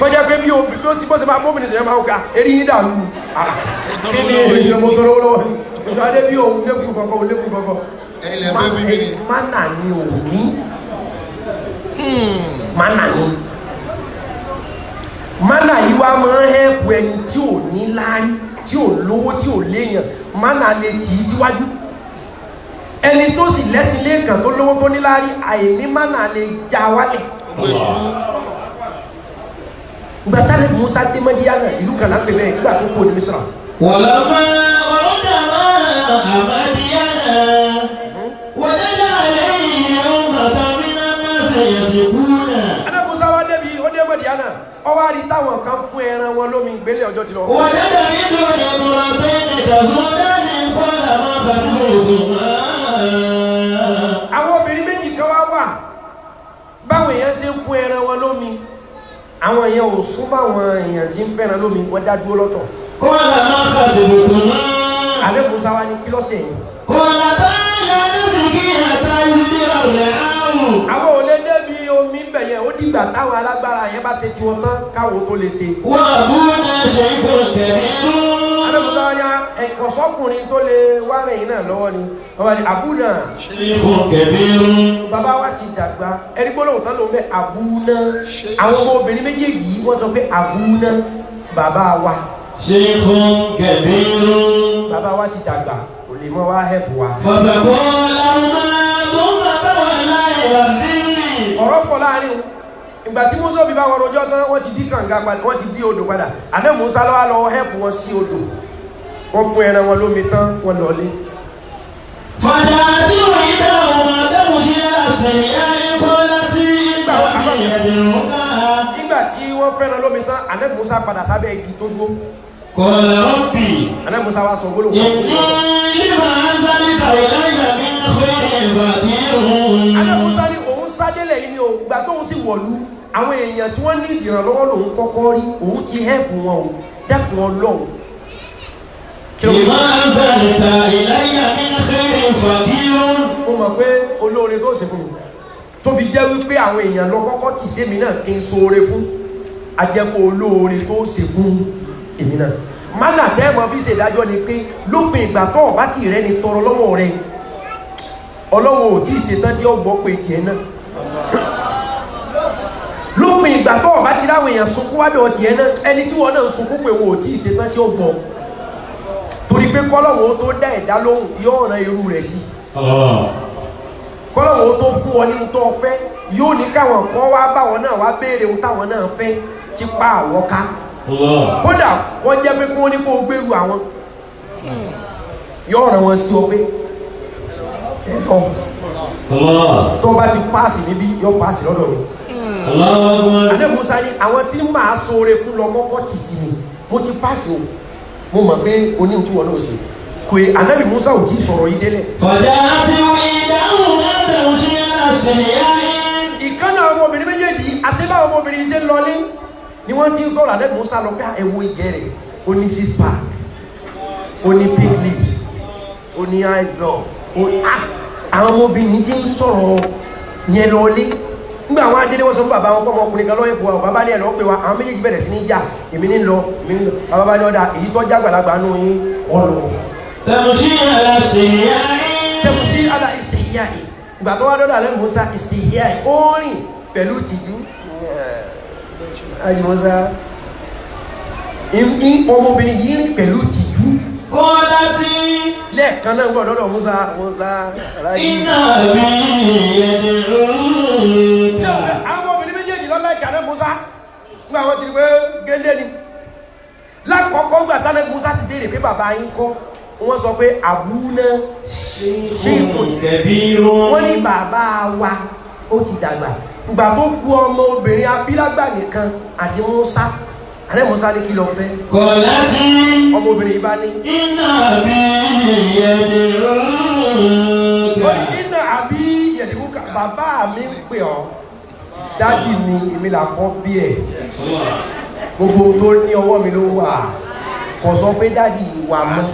tó jẹ́ pé bí o bí ó sì bó ṣe máa bóbìnrin tó yẹ máa ga eré yín dànù kí ni èyí mo tọrọ lọ́wọ́ ìṣàdé bí òun lékùn kọ̀ọ̀kan mánà ni ò ní mánà ni mánà yìí wá máa ń hẹ́pù ẹni tí ò ní láárí tí ò lówó tí ò léèyàn mánà lè tì í síwájú ẹni tó sì lẹ́sìn lẹ́ẹ̀kan tó lówó tó ní láárí àìní mánà lè já wálẹ̀ ìgbà tálẹ̀ Musa dé Mádíyánà ìlú kan lápẹ̀ bẹ́ẹ̀ nígbà tó kú ní Mísírà. ولما ورد ماء مدينة وجد عليه أمة من الناس يسقون. Adé Musa wá débi ó dé Mádíyánà ó wá rí táwọn kan fún ẹran wọn lómi ìgbélé ọjọ́ ti lọ. وجد من دون امرأتين تذودان قال ما خطبكما. Àwọn obìnrin méjì kan wá wà báwọn èèyàn ṣe ń fún ẹran wọn lómi àwọn èèyàn ò sún báwọn èèyàn tí ń fẹ́ràn lómi wọ́n dá dúró lọ́tọ̀. قال ما خطبكما. Adé Musa wá ní kí lọ́sẹ̀ yìí. قالتا لا نسقي حتى يصدر الرعاء. Àwọn ò lè débi omi ń bẹ̀yẹn ó dìgbà táwọn alágbára yẹn bá ṣe tiwọn tán káwọn tó lè ṣe. وأبونا شيخ كبير. Adé Musa wá ní ẹ̀kọ́ sọ́kùnrin tó lè wá rẹ̀yìn náà lọ́wọ́ ni wọ́n wá ní Abúnà. شيخ كبير. Bàbá wa ti dàgbà ẹni gbọ́dọ̀ tán ló ń bẹ Abúnà àwọn ọmọ obìnrin méjèèjì yìí wọ́n sọ pé Abúnà bàbá wa. شيخ كبير. Bàbá wa ti dàgbà kò lè mọ wá hẹ́pù wa. فسقوا لهما ثم تولى إلى الظل. Ọ̀rọ̀ pọ̀ láàrin o ìgbà tí Musa bí bá wọn rojọ́ tán wọ́n ti dí kànga padà wọ́n ti dí odò padà àná Musa lọ́wọ́ lọ hẹ́pù wọn sí odò wọ́n fún ẹran wọn lómi tán wọ́n lọlé. فجاءت إحداهما تمشي على استحياء قالت إن أبي يدعوك. Nígbà tí wọ́n fẹ́ràn lómi tán àná Musa padà sábẹ́ igi tó dúró. قال ربي Àná Musa wá sọ gbólóhùn. إني لما أنزلت إلي من خير فقير. Àná Musa ní òun sádélẹ̀ yìí ni o gbà tóun sì wọ̀lú àwọn èèyàn tí wọ́n ní ìrànlọ́wọ́ lòun kọ́kọ́ rí òun ti hẹ́pù wọn o dẹ́kun Ọlọ́run. لما أنزلت إلي من خير فقير. Mo mọ̀ pé olóore tó ṣe fún mi tó fi jẹ́ wípé àwọn èèyàn lọ kọ́kọ́ tì sí èmi náà kí n ṣoore fún ajẹ́pọ̀ olóore tó ṣe fún èmi náà. Mánà tẹ́ẹ̀mọ́ bí ṣèdájọ́ ni pé lópin ìgbà tó ọ̀bá tì rẹ ni tọrọ lọ́wọ́ rẹ Ọlọ́run ò tí ì ṣetán tí ó gbọ́ pé tiẹ̀ náà. Lópin ìgbà tó ọ̀bá ti ráwọn èèyàn sunkún wádọ̀ tiẹ̀ náà ẹni tí wọ́n náà sunkún pé wọn ò tí ì ṣetán tí ó gbọ́ torí pé kọ́lọ́wọ́ tó dá ẹ̀dá lóhùn yóò rán irú rẹ̀ sí kọ́lọ́wọ́ tó fún ọ ní tó fẹ́ yóò ní káwọn kan wá báwọn náà wá béèrè ohun táwọn náà fẹ́ ti pa àwọ̀ ká kódà wọ́n jẹ́ pé kí wọ́n ní kó gbèrú àwọn yóò rán wọn sí ọ pé ẹ̀kọ́ tó bá ti páàsì níbí yóò páàsì lọ́dọ̀ mi. Adé Musa ní àwọn tí màá ṣoore fún lọ kọ́kọ́ tì sí mi mo ti páàsì o mo mọ̀ pé oní tí wọn náà ṣe kò Ànábì Musa ò tí sọ̀rọ̀ yìí délẹ̀. Ọjà ti wí dáhùn mẹ́ta ń ṣe àṣeyá yín. Ìkànnì àwọn ọmọbìnrin méjèèjì àṣebá àwọn ọmọbìnrin ṣe ń lọlé ni wọ́n ti ń sọ̀rọ̀ Ànábì Musa lọ pé ẹ̀wọ̀ ìgẹ̀rẹ̀ ó ní 6 pack ó ní pink lips ó ní eyebrow àwọn ọmọbìnrin ti ń sọ̀rọ̀ yẹn lọlé nígbà àwọn adélé wọn sọ fún bàbá wọn pọ́ ọmọkùnrin kan lọ́yìn fún wa bàbá ní ẹ̀ lọ́ pé wa àwọn méjèèjì bẹ̀rẹ̀ sí ní jà èmi ní lọ bàbá bá ní ọ̀dà èyí tó jágbàlagbà nù yín kọ́ lọ. Tẹ̀mùsí àlàṣeyá yín. Tẹ̀mùsí àlàṣeyá yín ìgbà tó wá dọ́dọ̀ alẹ́ Musa ìṣèyá yìí ó rìn pẹ̀lú tìjú ayé Musa ọmọbìnrin yìí rìn pẹ̀lú tìjú kọ́lá tí lẹ́ẹ̀kan náà gbọ́ dọ́dọ̀ Musa aláyé iná mi ẹni rúùn. àwọn ọmọbìnrin méjèèjì lọ́lá ìkànnì Musa nígbà wọn ti rí pé géńdé ni lákọ̀ọ́kọ́ gbà tánà Musa sì béèrè pé bàbá yín kọ́ wọ́n sọ pé àbúná wọ́n ní bàbá wa ó ti dàgbà ìgbà tó kú ọmọ obìnrin abílágbà nìkan àti Musa àrẹ Musa ní kí lọ fẹ́ kọ́lá tí ọmọ obìnrin bá ní iná mi ẹni rúùn. ó ní iná àbí yẹ̀dìkú bàbá mi ń pè ọ́ dájì ni èmi là kọ́ bí ẹ̀ gbogbo tó ní ọwọ́ mi ló wà kò sọ pé dájì wà mọ́.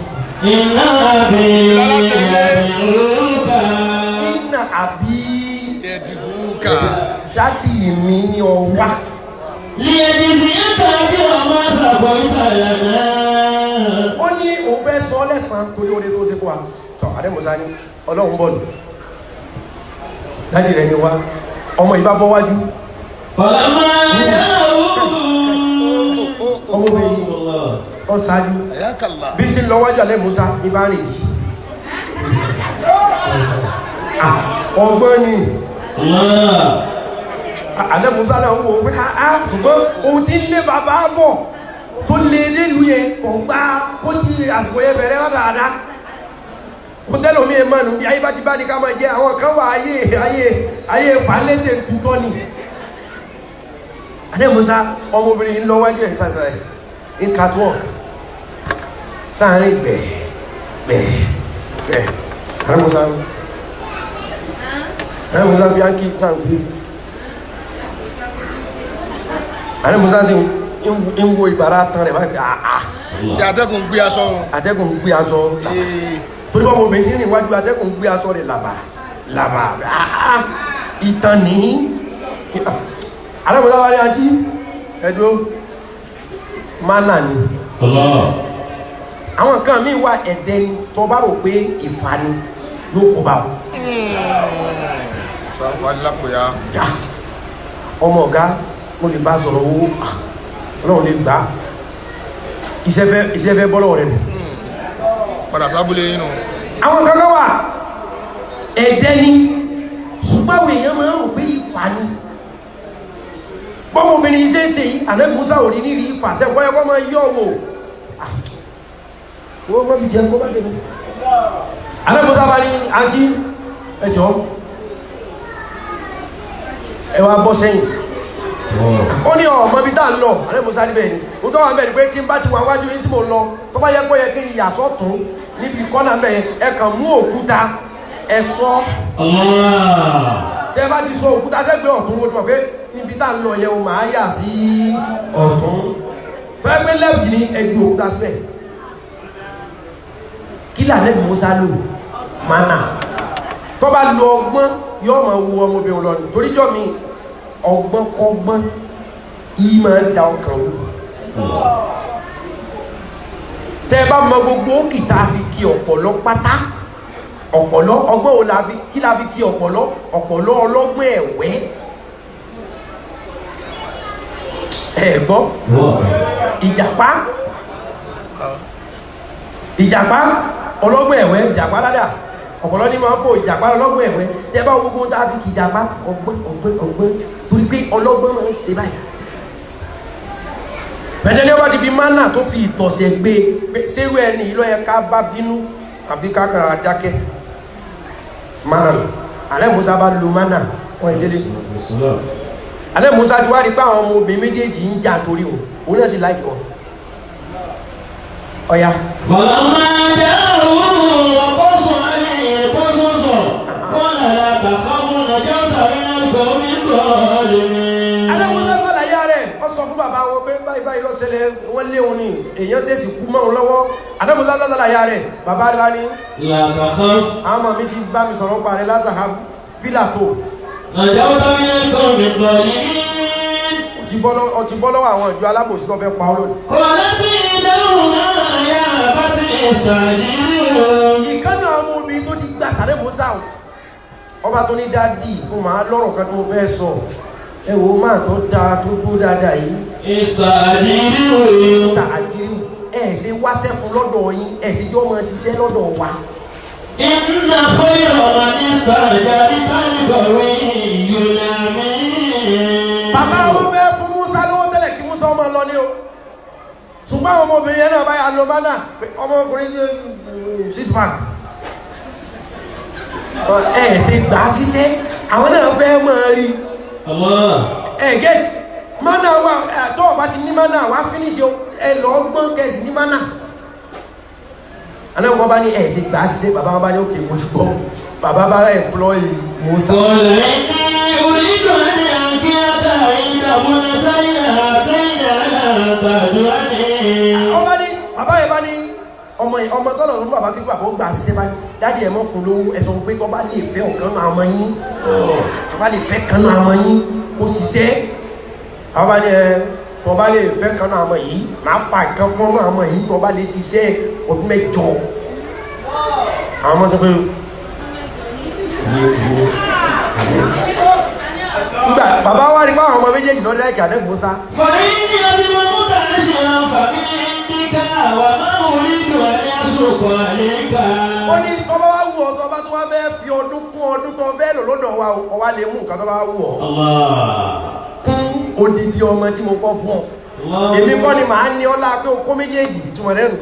Iná mi ẹ̀dìhúkà. Iná àbí ẹ̀dìhúkà. Dádì mi ní ọwá. Lèdì sí àtàdé ọmọ sàbọ̀ ìtàlànà. Ó ní òun fẹ́ sọ lẹ́sàn torí oore tó ṣe fún wa. Tọ́ Adémọ̀sá ní Ọlọ́run bọ́ọ̀lù. Dádì rẹ̀ ni wá. Ọmọ ìbá bọ́ wájú. Ọ̀làmọ́ yàwó. Ọmọbìnrin ọ̀sáájú. Bí ti lọ wájú Adémọ̀sá ní bá rìn jì. Ọgbọ́n ni. Adémọ̀sá náà wò pé ṣùgbọ́n ohun tí ń lé bàbá bọ̀ tó lé nílùú yẹn kò gbá kó tí àsìkò yẹn bẹ̀rẹ̀ ládàáda. Ó tẹ́lẹ̀ omi ẹ̀ mọ́nu bí ayé bá ti bá ní ká máa jẹ́ àwọn kan wà ayé fàálẹ́dẹ̀ tutọ́ ni. Adémọ̀sá ọmọbìnrin lọ wájú ẹ̀ fàṣà ẹ̀ in catwalk sáàrin gbẹ̀ Adémọ̀sá fi áńkì sáàrin Adémọ̀sá sí ń wo ìbára tán rẹ̀ báyìí àà tí atẹ́gùn gbé aṣọ wọn atẹ́gùn gbé aṣọ torí bá ọmọbìnrin tí ní ìwájú atẹ́gùn gbé aṣọ rẹ̀ làbà àà ìtàn ní Adémọ̀sá wá ní àti ẹ̀dọ́ mánà ni àwọn kan míì wà ẹ̀dẹ́ ni tó bá rò pé ìfà ni ló kó bá wọn ọmọ ọ̀gá mo lè bá sọ̀rọ̀ owó Ọlọ́run lè gbà iṣẹ́ fẹ́ bọ́lọ̀ rẹ̀ nù padà sábúlé yínú àwọn kankan wà ẹ̀dẹ́ ni ṣùgbọ́n àwọn èèyàn máa ń rò pé ìfà ni bọ́mọbìnrin iṣẹ́ ṣe yìí àná Musa ò rí nírí ìfà sẹ́kọ́ ẹ̀kọ́ máa yọ̀ wò wọ́n má fi jẹun kó bá dé mi àná Musa bá ní àǹtí ẹjọ́ ẹ wá bọ́ sẹ́yìn ó ní ọmọ bí tá ń lọ àrẹ Musa níbẹ̀ ni ó tọ́ wà mẹ́rin pé tí n bá ti wà wájú yín tí mo lọ tó bá yẹ kó yẹ kí ìyà sọ́tún níbi kọ́nà mẹ́rin ẹ kàn mú òkúta ẹ sọ tẹ́ bá ti sọ òkúta sẹ́gbẹ́ ọ̀tún mo tọ̀ pé níbi tá ń lọ yẹ o máa yà sí ọ̀tún tó yẹ pé lẹ́fì ní ẹgbẹ́ òkúta síbẹ̀ kí lànà Musa lò mánà tó bá lo ọgbọ́n yóò máa wo ọmọbìnrin lọ torí jọ mi ọgbọ́n kọ́gbọ́n yìí máa ń da ọkàn wò tẹ́ bá mọ gbogbo kìtà fi kí ọ̀pọ̀lọ́ pátá ọ̀pọ̀lọ́ ọgbọ́n wo kí la fi kí ọ̀pọ̀lọ́ ọlọ́gbọ́n ẹ̀wẹ́ ẹ̀gbọ́ ìjàpá ọlọ́gbọ́n ẹ̀wẹ́ ìjàpá ládà ọ̀pọ̀lọ́ ní máa ń fò ìjàpá ọlọ́gbọ́n ẹ̀wẹ́ tẹ́ bá gbogbo tá a fi kì ìjàpá ọgbọ́n torí pé ọlọ́gbọ́n máa ń ṣe báyìí bẹ̀tẹ̀ ní ọba ti fi mánà tó fi ìtọ̀sẹ̀ gbé sérú ẹni ìlọ ẹ̀ká bá bínú àbí kákàrà dákẹ́ mánà alẹ́ Musa bá lo mánà wọ́n ìdílé alẹ́ Musa ti wá rí pé àwọn ọmọ obìnrin méjèèjì ń jà torí òun náà sì láìkì wọn ọ̀ya Ọ̀làmọ́ yàwó. báyìí lọ ṣẹlẹ̀ wọ́n lé òun ni èèyàn ṣe fi kú mọ́ òun lọ́wọ́ àdàmúsá lọ́sọ̀lá ya rẹ̀ bàbá rẹ̀ bá ní. làtàkọ́. àwọn ọmọ mi ti bá mi sọ̀rọ̀ pa rẹ̀ látàkà fílà tó. nàìjà ó dábí ẹ̀kọ́ mi gbọ́ yìí. ó ti bọ́ lọ́wọ́ àwọn ìjọ alábòsí tó fẹ́ pa ọ́ lónìí. kò lẹ́sí ìdáhùn náà yá bá ti ṣàdíyò. ìkànnì àwọn ọmọ obìnrin tó ti gbà tàdé mọ́sá ọba tó ní dádì mo máa lọ́rọ̀ kan tó fẹ́ sọ ẹ wo máa tó dáa tó tó dáadáa yìí. ìṣàdíyò. ìṣàdíyò ẹ̀ ṣe wáṣẹ́ fún lọ́dọ̀ yín ẹ̀ ṣe jọ́ máa ṣiṣẹ́ lọ́dọ̀ wa. iná fọyọ̀ ọ̀ma ní sàjà ìbánibọ̀wé ìyọ̀nàmí. bàbá wọn fẹ́ fún Musa lówó tẹ́lẹ̀ kí Musa ọmọ lọ ní o ṣùgbọ́n àwọn ọmọbìnrin yẹn náà báyà lọ mánà ọmọkùnrin 6 pack ẹ̀ ṣe gbà á ṣiṣẹ́ àwọn náà fẹ́ máa rí gẹ́tì mánà wà tó ọba ti ní mánà wà fínísì ẹ lọ gbọ́n kẹsì ní mánà anáwó wọn bá ní ẹ̀ ṣe gbà á ṣiṣẹ́ bàbá wọn bá ní òkè mo ti gbọ́ bàbá bá employ Musa. ọ̀lẹ́ ní orí kan ní àkíyàtà ìdààmúnà sáyà àtẹ́yìn àgbàdúrà ní. ọba ní bàbá yẹn bá ní ọmọ tọ́lọ̀ ló ń bàbá kí bàbá ó gbà ṣiṣẹ́ báyìí dáàdì ẹ̀ mọ́ fún lówó ẹ̀sọ́ pé kọ́ bá lè fẹ́ ọ̀kan náà ọmọ yín kọ́ bá lè fẹ́ kan náà ọmọ yín kó ṣiṣẹ́ bàbá ní ẹ tọ́ bá lè fẹ́ kan náà ọmọ yìí máa fa nǹkan fún náà ọmọ yìí tọ́ bá lè ṣiṣẹ́ ọdún 8 àwọn ọmọ tó pé nígbà bàbá wá rí báwọn ọmọ méjèèjì lọ́dọ̀ ẹ̀kẹ́ àdẹ́gbòsá. fọyín ní ọdún mọ́mú tàbí ṣe àǹfààní nígbà wà máa ń rí ìdùn ẹni àṣùkọ̀ nígbà. ó ní tọ́ bá wá wù ọ́ tọ́ bá tó wá fẹ́ fi ọdún kún ọdún tó fẹ́ lò lọ́dọ̀ wa ọ wá lè mú nǹkan tó bá wù ọ́. kún odidi ọmọ tí mo kọ́ fún ọ. èmi kọ́ ni màá ní ọlá pé o kó méjèèjì ìtumọ̀ rẹ̀ nù.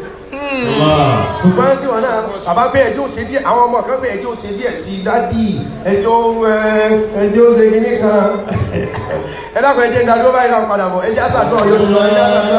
ṣùgbọ́n tí wọn náà bàbá pé ẹjọ́ ṣe díẹ̀ àwọn ọmọ kan pé ẹjọ́ ṣe díẹ̀ sí dádì ẹjọ́ ṣe kíní kan ẹ dákun ẹjẹ́ ìdájọ́ báyìí náà padà bọ̀ ẹjẹ́ àṣàdúrà yóò lọ ẹjẹ́ àṣàdúrà.